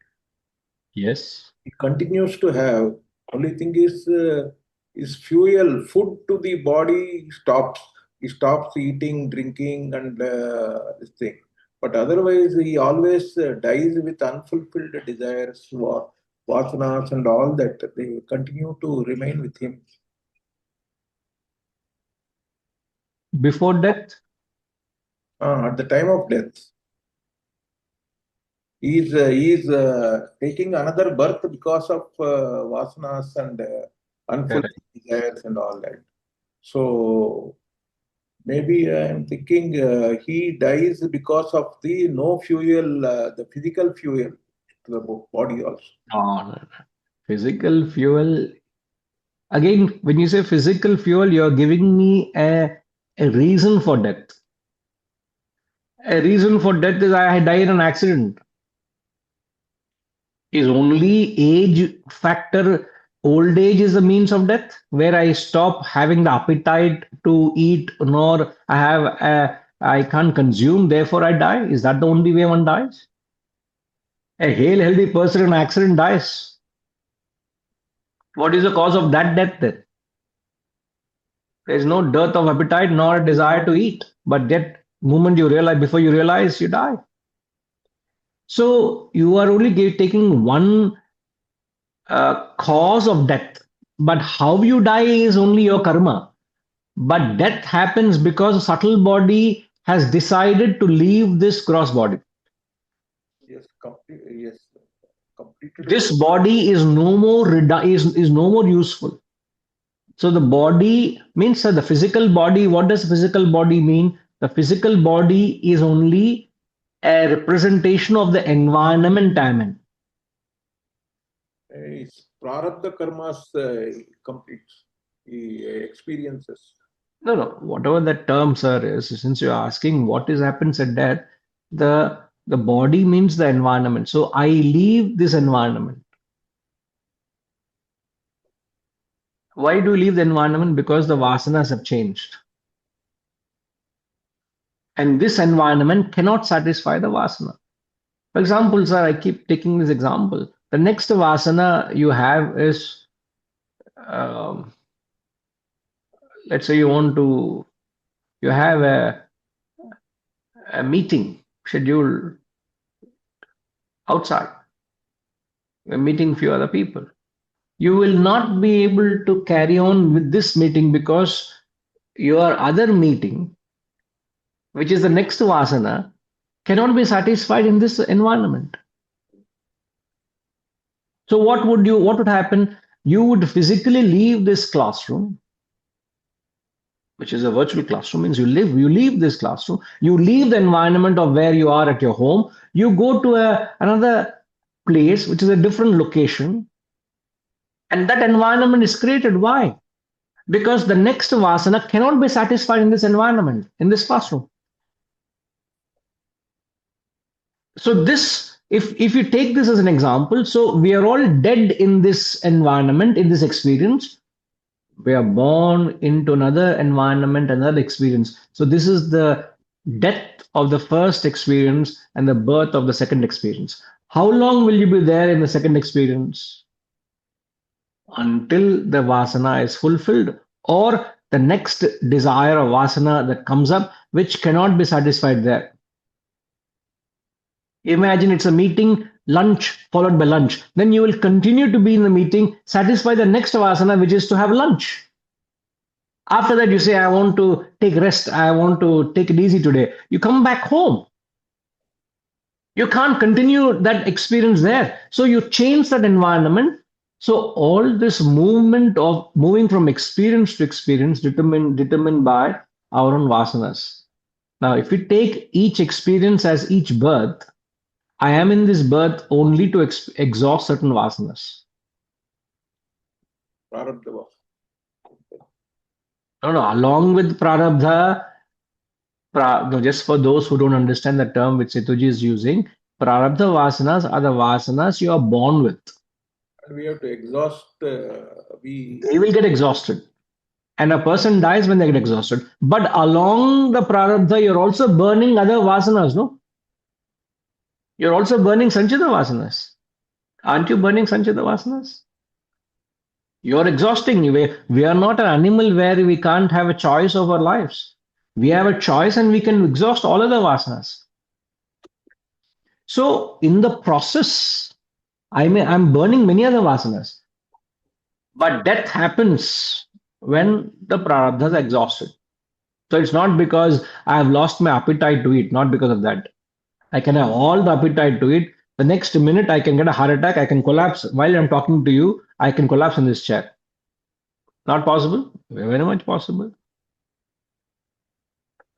Yes. He continues to have. Only thing is fuel, food to the body stops. He stops eating, drinking, and this thing. But otherwise, he always dies with unfulfilled desires, vasanas, and all that. They continue to remain with him. Before death? At the time of death, he is taking another birth because of vasanas and unfulfilled desires and all that. So maybe I am thinking he dies because of the no fuel, the physical fuel to the body also. No. Physical fuel. Again, when you say physical fuel, you're giving me a reason for death. A reason for death is I die in an accident. Is only age factor, old age is the means of death, where I stop having the appetite to eat, nor I can't consume, therefore I die? Is that the only way one dies? A hale, healthy person in an accident dies. What is the cause of that death then? There is no dearth of appetite nor a desire to eat. But that moment you realize, before you realize, you die. So you are only taking one cause of death. But how you die is only your karma. But death happens because the subtle body has decided to leave this gross body. Yes, completely. This body is no more is no more useful. So the body means the physical body. What does physical body mean? The physical body is only a representation of the environment I'm in. Prarabdha karmas completes. He experiences. No. Whatever that term, sir, is, since you're asking what is happens at death, the body means the environment. So I leave this environment. Why do you leave the environment? Because the vasanas have changed. And this environment cannot satisfy the vasana. For example, sir, I keep taking this example. The next vasana you have is, um, let's say you have a meeting scheduled outside. You're meeting few other people. You will not be able to carry on with this meeting because your other meeting, which is the next vasana, cannot be satisfied in this environment. So what would happen? You would physically leave this classroom, which is a virtual classroom, means you leave this classroom, you leave the environment of where you are at your home, you go to another place, which is a different location, and that environment is created. Why? Because the next vasana cannot be satisfied in this environment, in this classroom. So this, if you take this as an example, so we are all dead in this environment, in this experience. We are born into another environment, another experience. So this is the death of the first experience and the birth of the second experience. How long will you be there in the second experience? Until the vasana is fulfilled, or the next desire or vasana that comes up, which cannot be satisfied there. Imagine it's a meeting, lunch followed by lunch. Then you will continue to be in the meeting, satisfy the next vasana, which is to have lunch. After that, you say, I want to take rest. I want to take it easy today. You come back home. You can't continue that experience there. So you change that environment. So all this movement of moving from experience to experience determined by our own vasanas. Now, if we take each experience as each birth, I am in this birth only to exhaust certain vasanas. Prarabdha. No, along with prarabdha, no, just for those who don't understand the term which Setuji is using, prarabdha vasanas are the vasanas you are born with. And we have to exhaust, They will get exhausted. And a person dies when they get exhausted. But along the prarabdha, you're also burning other vasanas, no? You're also burning sanchita vasanas. Aren't you burning sanchita vasanas? You're exhausting. We are not an animal where we can't have a choice of our lives. We have a choice and we can exhaust all other vasanas. So in the process, I'm burning many other vasanas. But death happens when the prarabdhas are exhausted. So it's not because I have lost my appetite to eat, not because of that. I can have all the appetite to eat. The next minute, I can get a heart attack. I can collapse. While I'm talking to you, I can collapse in this chair. Not possible? Very much possible.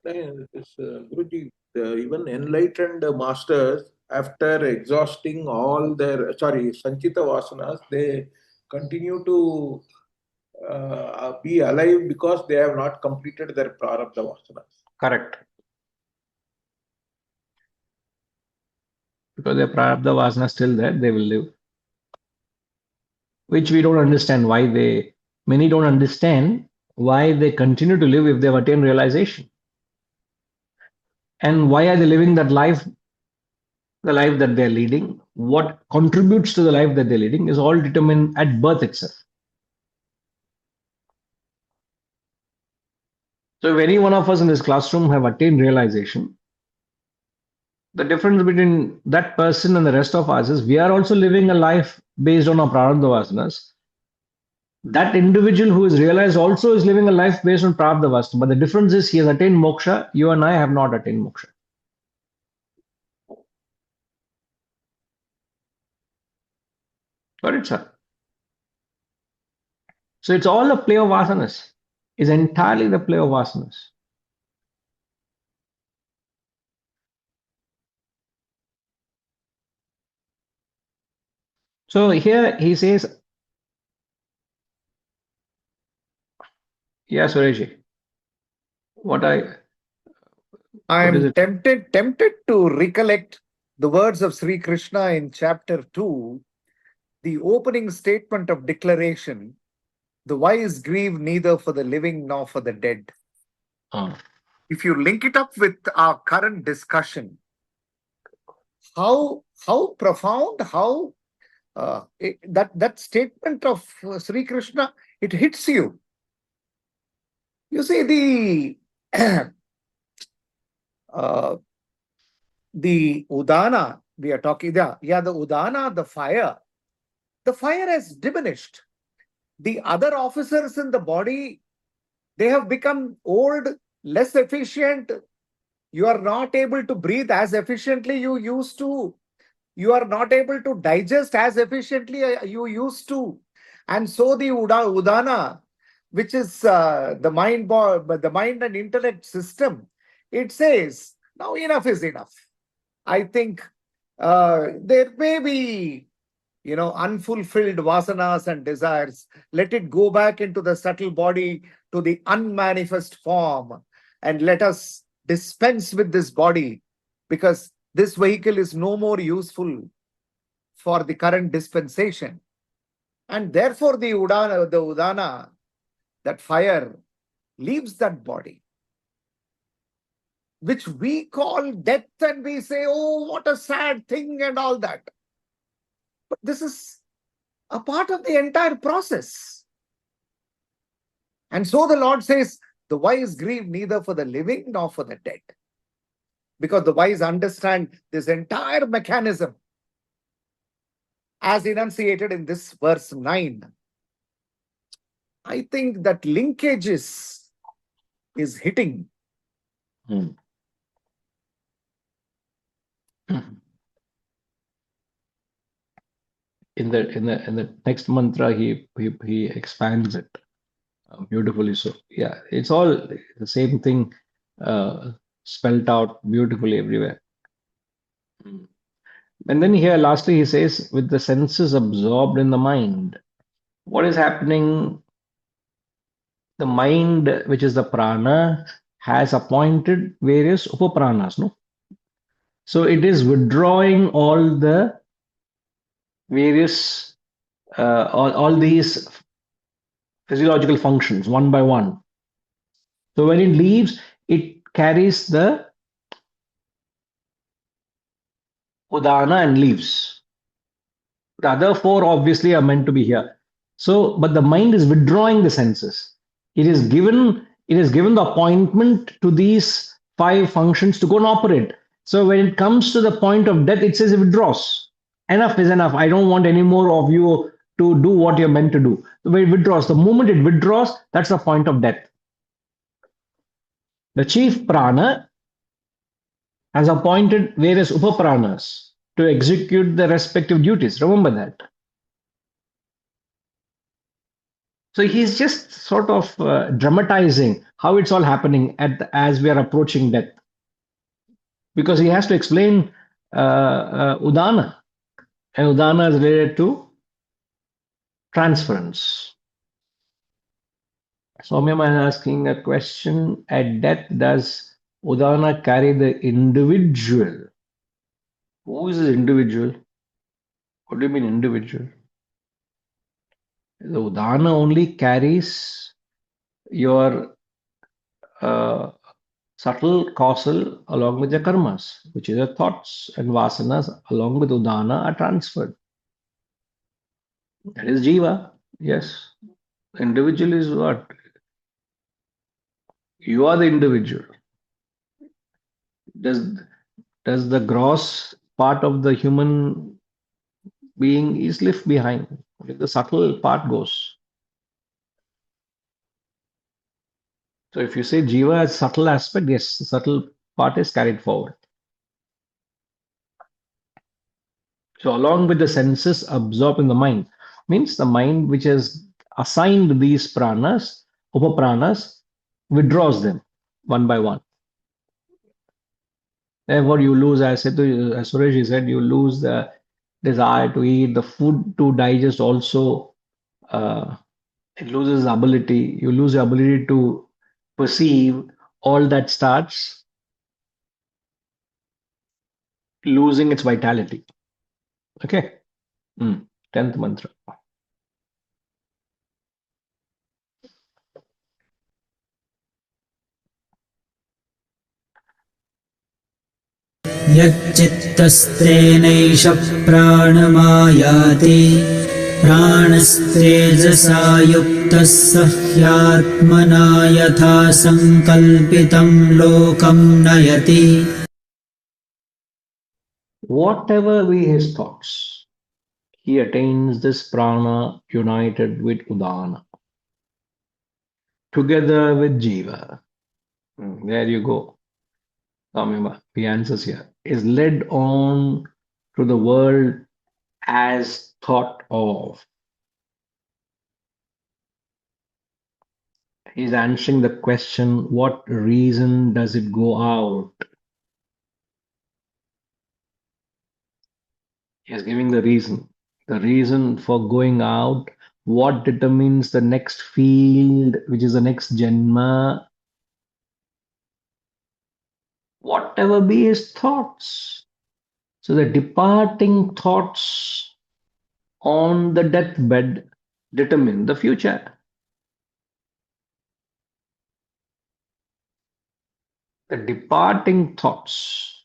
Guruji, even enlightened masters, after exhausting all their, Sanchita Vasanas, they continue to be alive because they have not completed their Prarabdha Vasanas. Correct. Because their prarabdha vasana is still there, they will live. Which we don't understand why many don't understand why they continue to live if they've attained realization. And why are they living that life, the life that they're leading? What contributes to the life that they're leading is all determined at birth itself. So if any one of us in this classroom have attained realization, the difference between that person and the rest of us is we are also living a life based on our prarabdha vasanas. That individual who is realized also is living a life based on prarabdha vasana. But the difference is he has attained moksha. You and I have not attained moksha. Got it, sir? So it's all a play of vasanas. It's entirely the play of vasanas. So here he says, yeah, Suresh, I'm tempted to recollect the words of Sri Krishna in chapter 2, the opening statement of declaration, the wise grieve neither for the living nor for the dead. If you link it up with our current discussion, how profound, how that statement of Sri Krishna, it hits you. You see, the udana we are talking, the udana, the fire has diminished. The other officers in the body, they have become old, less efficient. You are not able to breathe as efficiently you used to. You are not able to digest as efficiently you used to. And so the udana, which is the mind and intellect system, it says, now enough is enough. I think there may be, unfulfilled vasanas and desires. Let it go back into the subtle body, to the unmanifest form, and let us dispense with this body, because this vehicle is no more useful for the current dispensation. And therefore the udana, that fire, leaves that body, which we call death, and we say, oh, what a sad thing and all that. But this is a part of the entire process. And so the Lord says, the wise grieve neither for the living nor for the dead. Because the wise understand this entire mechanism as enunciated in this verse 9. I think that linkage is hitting. In the next mantra, he expands it beautifully. So yeah, it's all the same thing spelt out beautifully everywhere. And then here, lastly, he says, with the senses absorbed in the mind, what is happening? The mind, which is the prana, has appointed various upapranas, no? So it is withdrawing all the various, all these physiological functions one by one. So when it leaves, it carries the udana and leaves. The other four obviously are meant to be here. So, but the mind is withdrawing the senses. It is given the appointment to these five functions to go and operate. So when it comes to the point of death, it says it withdraws. Enough is enough. I don't want any more of you to do what you're meant to do. So when it withdraws, the moment it withdraws, that's the point of death. The chief prana has appointed various upapranas to execute the respective duties. Remember that. So he's just sort of dramatizing how it's all happening as we are approaching death, because he has to explain udana, and udana is related to transference. Soumyam is asking a question: at death, does udana carry the individual? Who is the individual? What do you mean individual? The udana only carries your subtle causal along with the karmas, which is the thoughts, and vasanas along with udana are transferred. That is jiva. Yes. Individual is what? You are the individual. Does the gross part of the human being is left behind? Only the subtle part goes. So if you say jiva as subtle aspect, yes, the subtle part is carried forward. So along with the senses absorbed in the mind, means the mind which has assigned these pranas, upapranas, withdraws them one by one. Therefore, you lose, as Suresh said, you lose the desire to eat, the food to digest also. It loses ability. You lose the ability to perceive. All that starts losing its vitality. Okay. 10th mantra. यच्चित्तस्तेनैष प्राणमायाति प्राणस्तेजसा युक्तः स ह्यात्मना यथा सङ्कल्पितं लोकं नयति. Whatever be his thoughts, he attains this prana united with udana, together with jiva. There you go. The answers here is led on to the world as thought of. He's answering the question, what reason does it go out? He's giving the reason. The reason for going out, what determines the next field, which is the next Janma. Whatever be his thoughts. So the departing thoughts on the deathbed determine the future. The departing thoughts.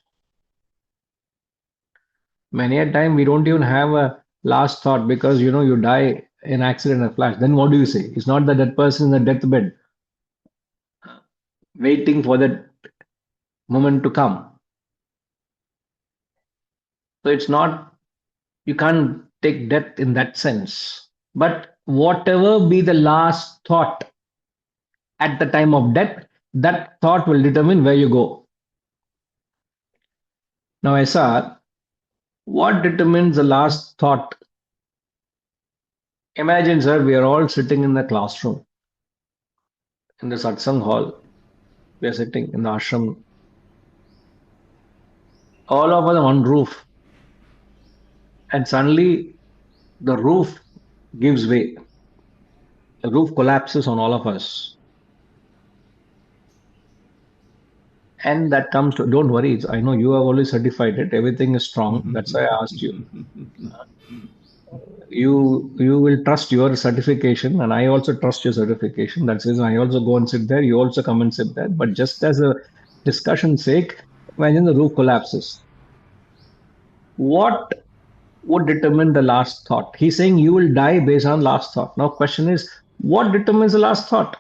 Many a time we don't even have a last thought because you die in accident or flash. Then what do you say? It's not that that person in the deathbed waiting for that moment to come. So it's not, you can't take death in that sense. But whatever be the last thought at the time of death, that thought will determine where you go. Now, SR, what determines the last thought? Imagine, sir, we are all sitting in the classroom, in the satsang hall. We are sitting in the ashram. All of us on one roof. And suddenly the roof gives way. The roof collapses on all of us. And that comes to, don't worry, I know you have already certified it. Everything is strong. That's why I asked you. You will trust your certification, and I also trust your certification. That's reason I also go and sit there. You also come and sit there. But just as a discussion sake, imagine the roof collapses. What would determine the last thought? He's saying you will die based on last thought. Now, question is, what determines the last thought?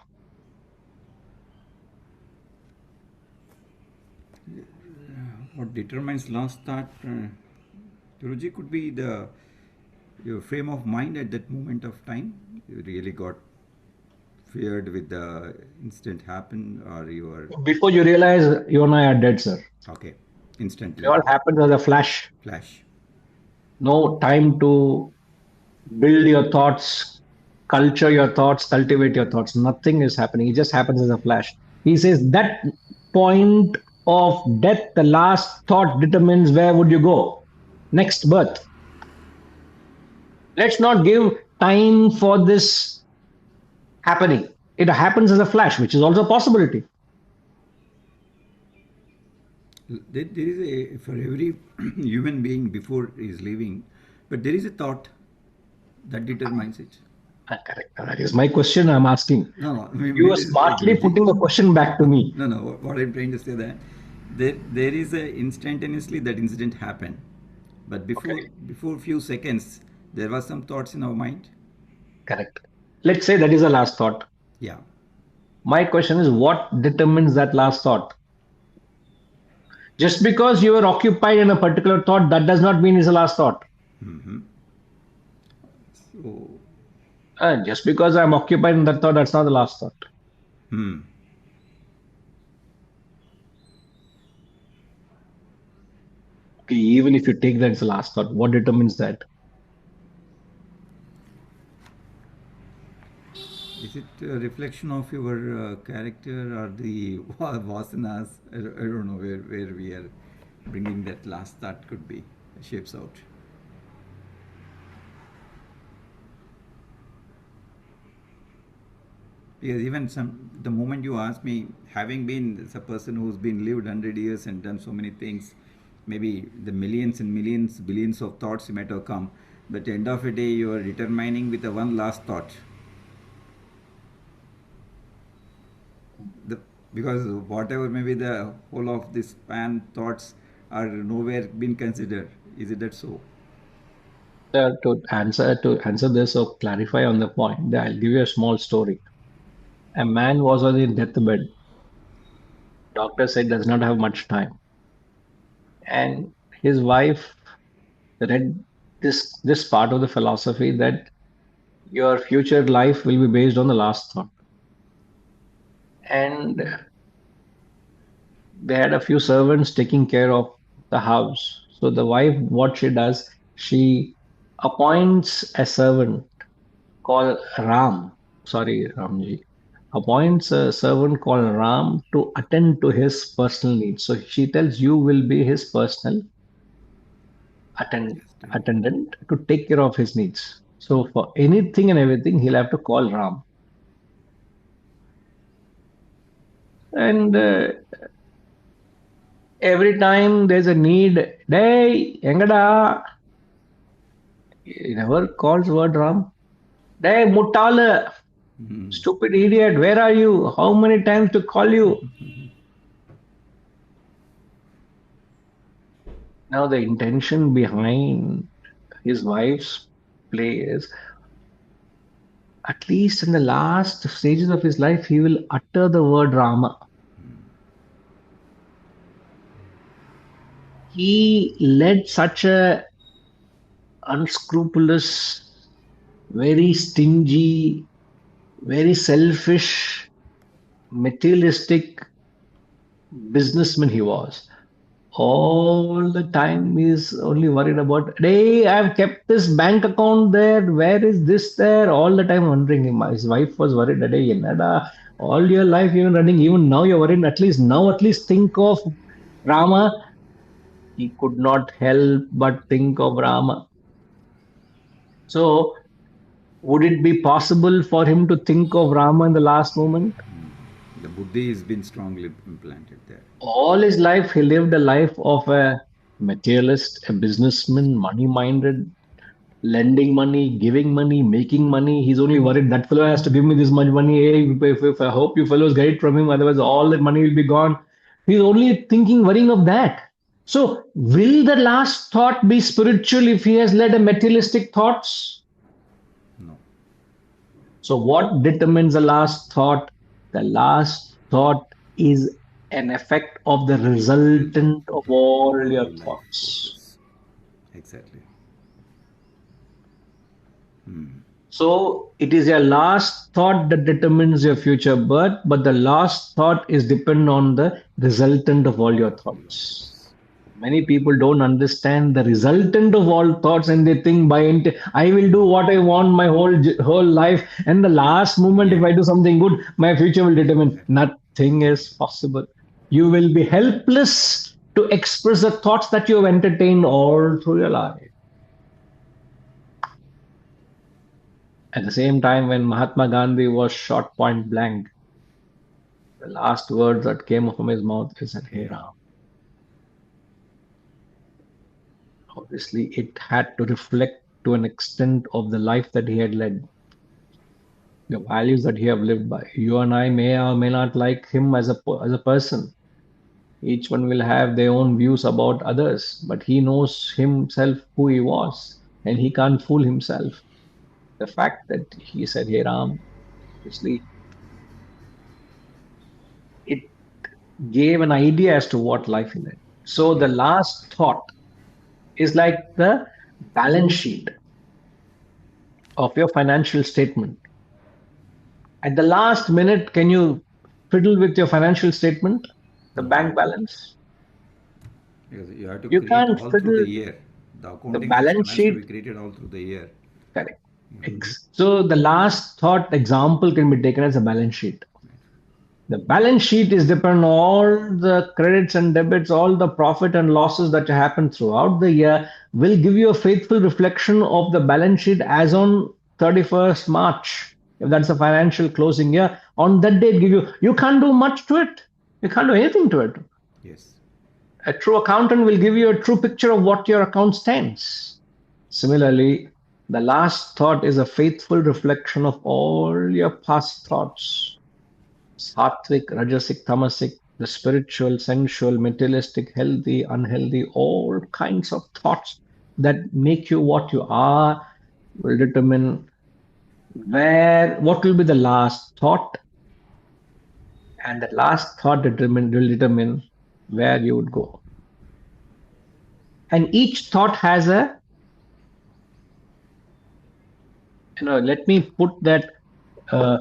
What determines last thought, Guruji, could be your frame of mind at that moment of time. You really got feared with the incident happen, or you were Before you realize you and I are dead, sir. okay, instantly. It all happens as a flash. Flash. No time to build your thoughts, culture your thoughts, cultivate your thoughts. Nothing is happening. It just happens as a flash. He says that point of death, the last thought determines where would you go. Next birth. Let's not give time for this happening. It happens as a flash, which is also a possibility. There is a, for every human being before he is leaving, but there is a thought that determines it. Correct. That is my question I'm asking. No, You are smartly putting the question back to me. No, what I'm trying to say that there is a instantaneously that incident happened, but before few seconds there was some thoughts in our mind. Correct. Let's say that is the last thought. Yeah. My question is, what determines that last thought? Just because you were occupied in a particular thought, that does not mean it's the last thought. Mm-hmm. So. Just because I'm occupied in that thought, that's not the last thought. Okay, even if you take that as the last thought, what determines that? Is it a reflection of your character or the vasanas? I don't know where we are bringing that last thought could be, shapes out. Because even the moment you ask me, having been a person who's been lived 100 years and done so many things, maybe the millions and millions, billions of thoughts might have come, but at the end of the day, you are determining with a one last thought. Because whatever maybe the whole of this span thoughts are nowhere been considered. Is it that so? To answer this or clarify on the point, I'll give you a small story. A man was on his deathbed. Doctor said does not have much time, and his wife read this part of the philosophy that your future life will be based on the last thought. And they had a few servants taking care of the house. So the wife, what she does, she appoints a servant called Ram. Sorry, Ramji. Appoints a servant called Ram to attend to his personal needs. So she tells you will be his personal attend, attendant to take care of his needs. So for anything and everything, he'll have to call Ram. And every time there's a need, day, engada, he never calls word Ram. Day, mutala, stupid idiot, where are you? How many times to call you? Now the intention behind his wife's play is at least in the last stages of his life, he will utter the word Rama. He led such a unscrupulous, very stingy, very selfish, materialistic businessman he was. All the time he's only worried about, hey, I've kept this bank account there. Where is this there? All the time wondering. His wife was worried that, hey, Nada, all your life you've been running. Even now you're worried. At least think of Rama. He could not help but think of Rama. So, would it be possible for him to think of Rama in the last moment? The buddhi has been strongly implanted there. All his life, he lived a life of a materialist, a businessman, money minded, lending money, giving money, making money. He's only worried that fellow has to give me this much money. Hey, if I hope you fellows get it from him, otherwise all that money will be gone. He's only thinking, worrying of that. So, will the last thought be spiritual if he has led a materialistic thoughts? No. So, what determines the last thought? The last thought is an effect of the resultant of all your Life thoughts. forces. Exactly. So it is your last thought that determines your future birth, but the last thought is dependent on the resultant of all your thoughts. Many people don't understand the resultant of all thoughts, and they think I will do what I want my whole life, and the last moment, if I do something good, my future will determine. Nothing is possible. You will be helpless to express the thoughts that you have entertained all through your life. At the same time, when Mahatma Gandhi was shot point blank, the last words that came from his mouth is that, Hey Ram. Obviously, it had to reflect to an extent of the life that he had led, the values that he had lived by. You and I may or may not like him as a person. Each one will have their own views about others, but he knows himself who he was, and he can't fool himself. The fact that he said, Hey Ram, obviously, it gave an idea as to what life he led. So the last thought is like the balance sheet of your financial statement. At the last minute, can you fiddle with your financial statement, the bank balance? Because you have to You create can't all through the fiddle year. The the accounting balance system has to sheet. be created all through the year. Correct. So the last thought example can be taken as a balance sheet. The balance sheet is dependent on all the credits and debits, all the profit and losses that happen throughout the year will give you a faithful reflection of the balance sheet as on 31st March. If that's a financial closing year, on that day, you can't do much to it. You can't do anything to it. Yes. A true accountant will give you a true picture of what your account stands. Similarly, the last thought is a faithful reflection of all your past thoughts. Sattvic, Rajasic, Tamasic, the spiritual, sensual, materialistic, healthy, unhealthy, all kinds of thoughts that make you what you are will determine what will be the last thought, and the last thought will determine where you would go. And each thought has a, let me put that, uh,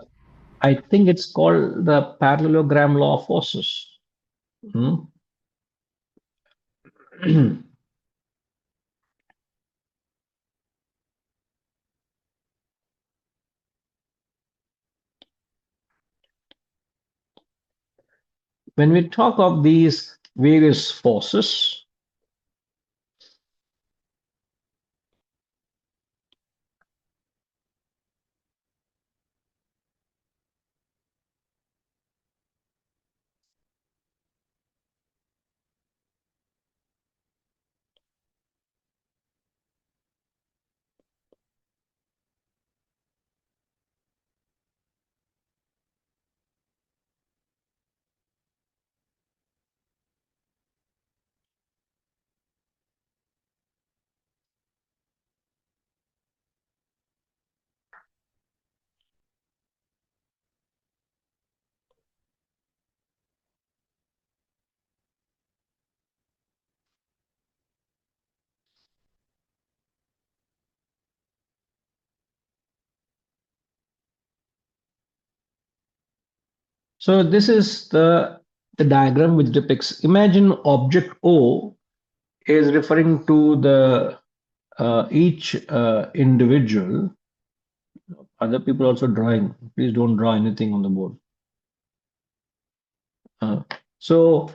I think it's called the parallelogram law of forces. Hmm? When we talk of these various forces, so this is the diagram which depicts. Imagine object O is referring to the each individual. Other people also drawing. Please don't draw anything on the board. So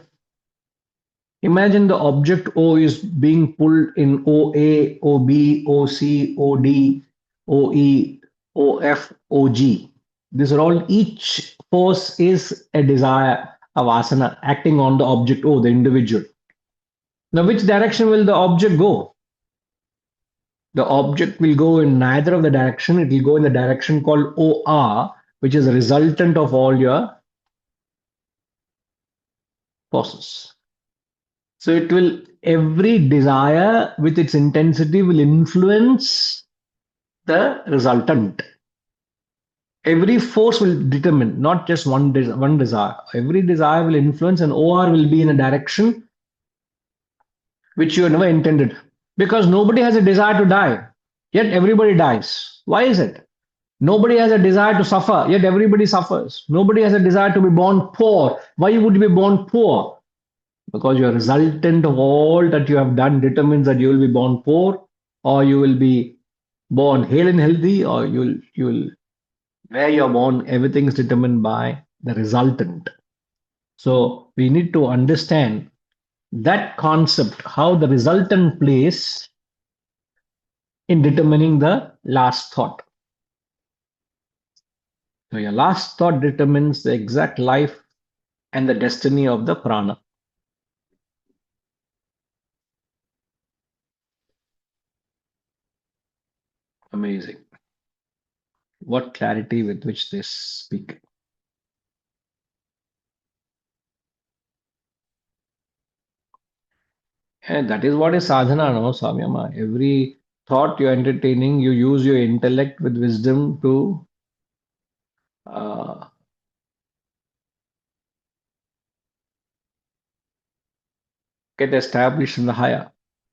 imagine the object O is being pulled in OA, OB, OC, OD, OE, OF, OG. These are all, each force is a desire, a vasana acting on the object O, the individual. Now, which direction will the object go? The object will go in neither of the direction. It will go in the direction called OR, which is a resultant of all your forces. So it will, every desire with its intensity will influence the resultant. Every force will determine, not just one desire. Every desire will influence, and OR will be in a direction which you never intended. Because nobody has a desire to die, yet everybody dies. Why is it? Nobody has a desire to suffer, yet everybody suffers. Nobody has a desire to be born poor. Why would you be born poor? Because your resultant of all that you have done determines that you will be born poor, or you will be born hale and healthy, or you will where you're born. Everything is determined by the resultant. So we need to understand that concept, how the resultant plays in determining the last thought. So your last thought determines the exact life and the destiny of the prana. Amazing. What clarity with which they speak. And that is what is sadhana, no, Samyama. Every thought you're entertaining, you use your intellect with wisdom to get established in the higher.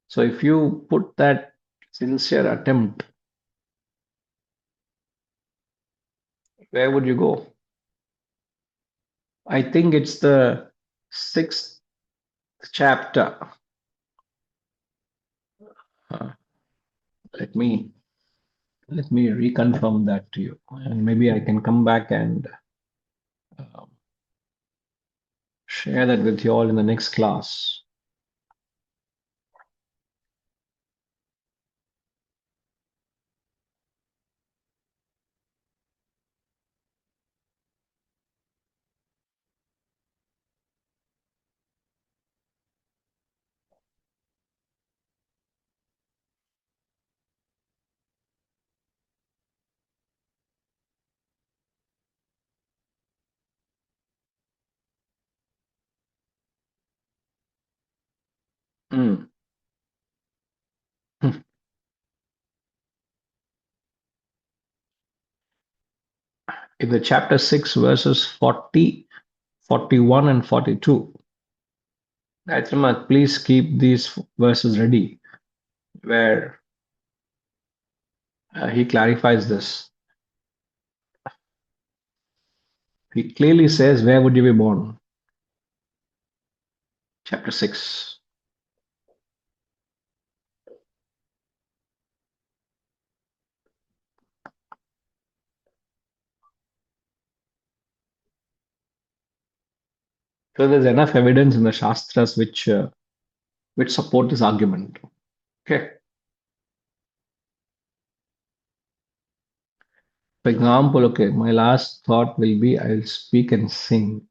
So if you put that sincere attempt, where would you go? I think it's the 6th chapter. Let me reconfirm that to you, and maybe I can come back and share that with you all in the next class. Mm. Hmm. In the chapter 6, verses 40, 41, and 42, Gayatri, please keep these verses ready where he clarifies this. He clearly says, where would you be born? Chapter 6. So there's enough evidence in the Shastras which support this argument. Okay. For example, okay, my last thought will be I'll speak and sing.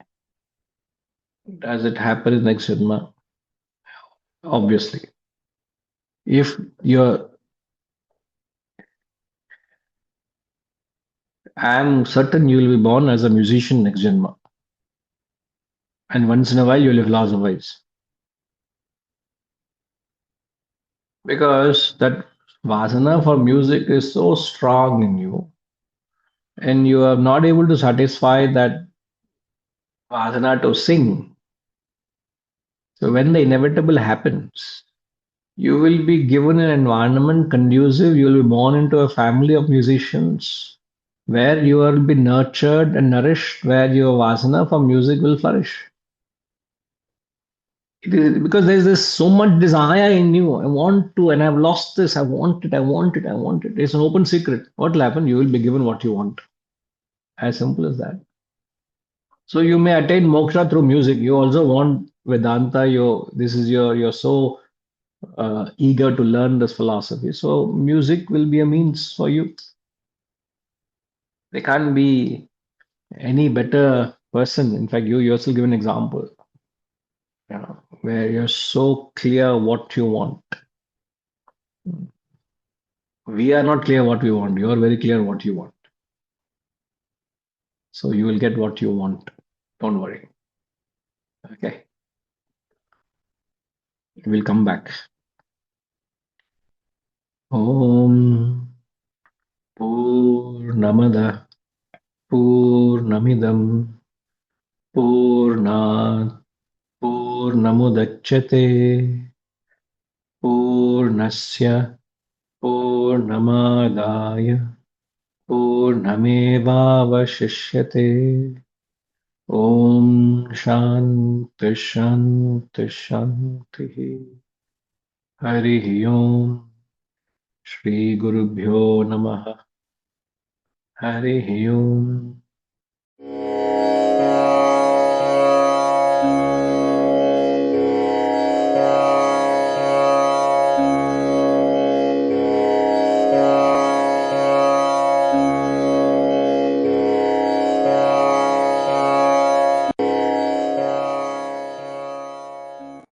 Does it happen in next Janma? Obviously. If you're, I'm certain you will be born as a musician next Janma. And once in a while you will philosophize. Because that vasana for music is so strong in you, and you are not able to satisfy that vasana to sing. So when the inevitable happens, you will be given an environment conducive. You will be born into a family of musicians where you will be nurtured and nourished, where your vasana for music will flourish. It is because there's this so much desire in you. I want to, and I've lost this. I want it. I want it. I want it. It's an open secret. What will happen? You will be given what you want. As simple as that. So you may attain moksha through music. You also want Vedanta. You're so eager to learn this philosophy. So music will be a means for you. There can't be any better person. In fact, you yourself give an example, where you're so clear what you want. We are not clear what we want. You are very clear what you want. So you will get what you want. Don't worry. Okay. We'll come back. Om Purnamada Purnamidam Purnat Purnamudachyate Purnasya Purnamadaya Purnamevavashishyate. Om Shanti Shanti Shanti. Hari Om. Shri Gurubhyo Namaha. Hari Om.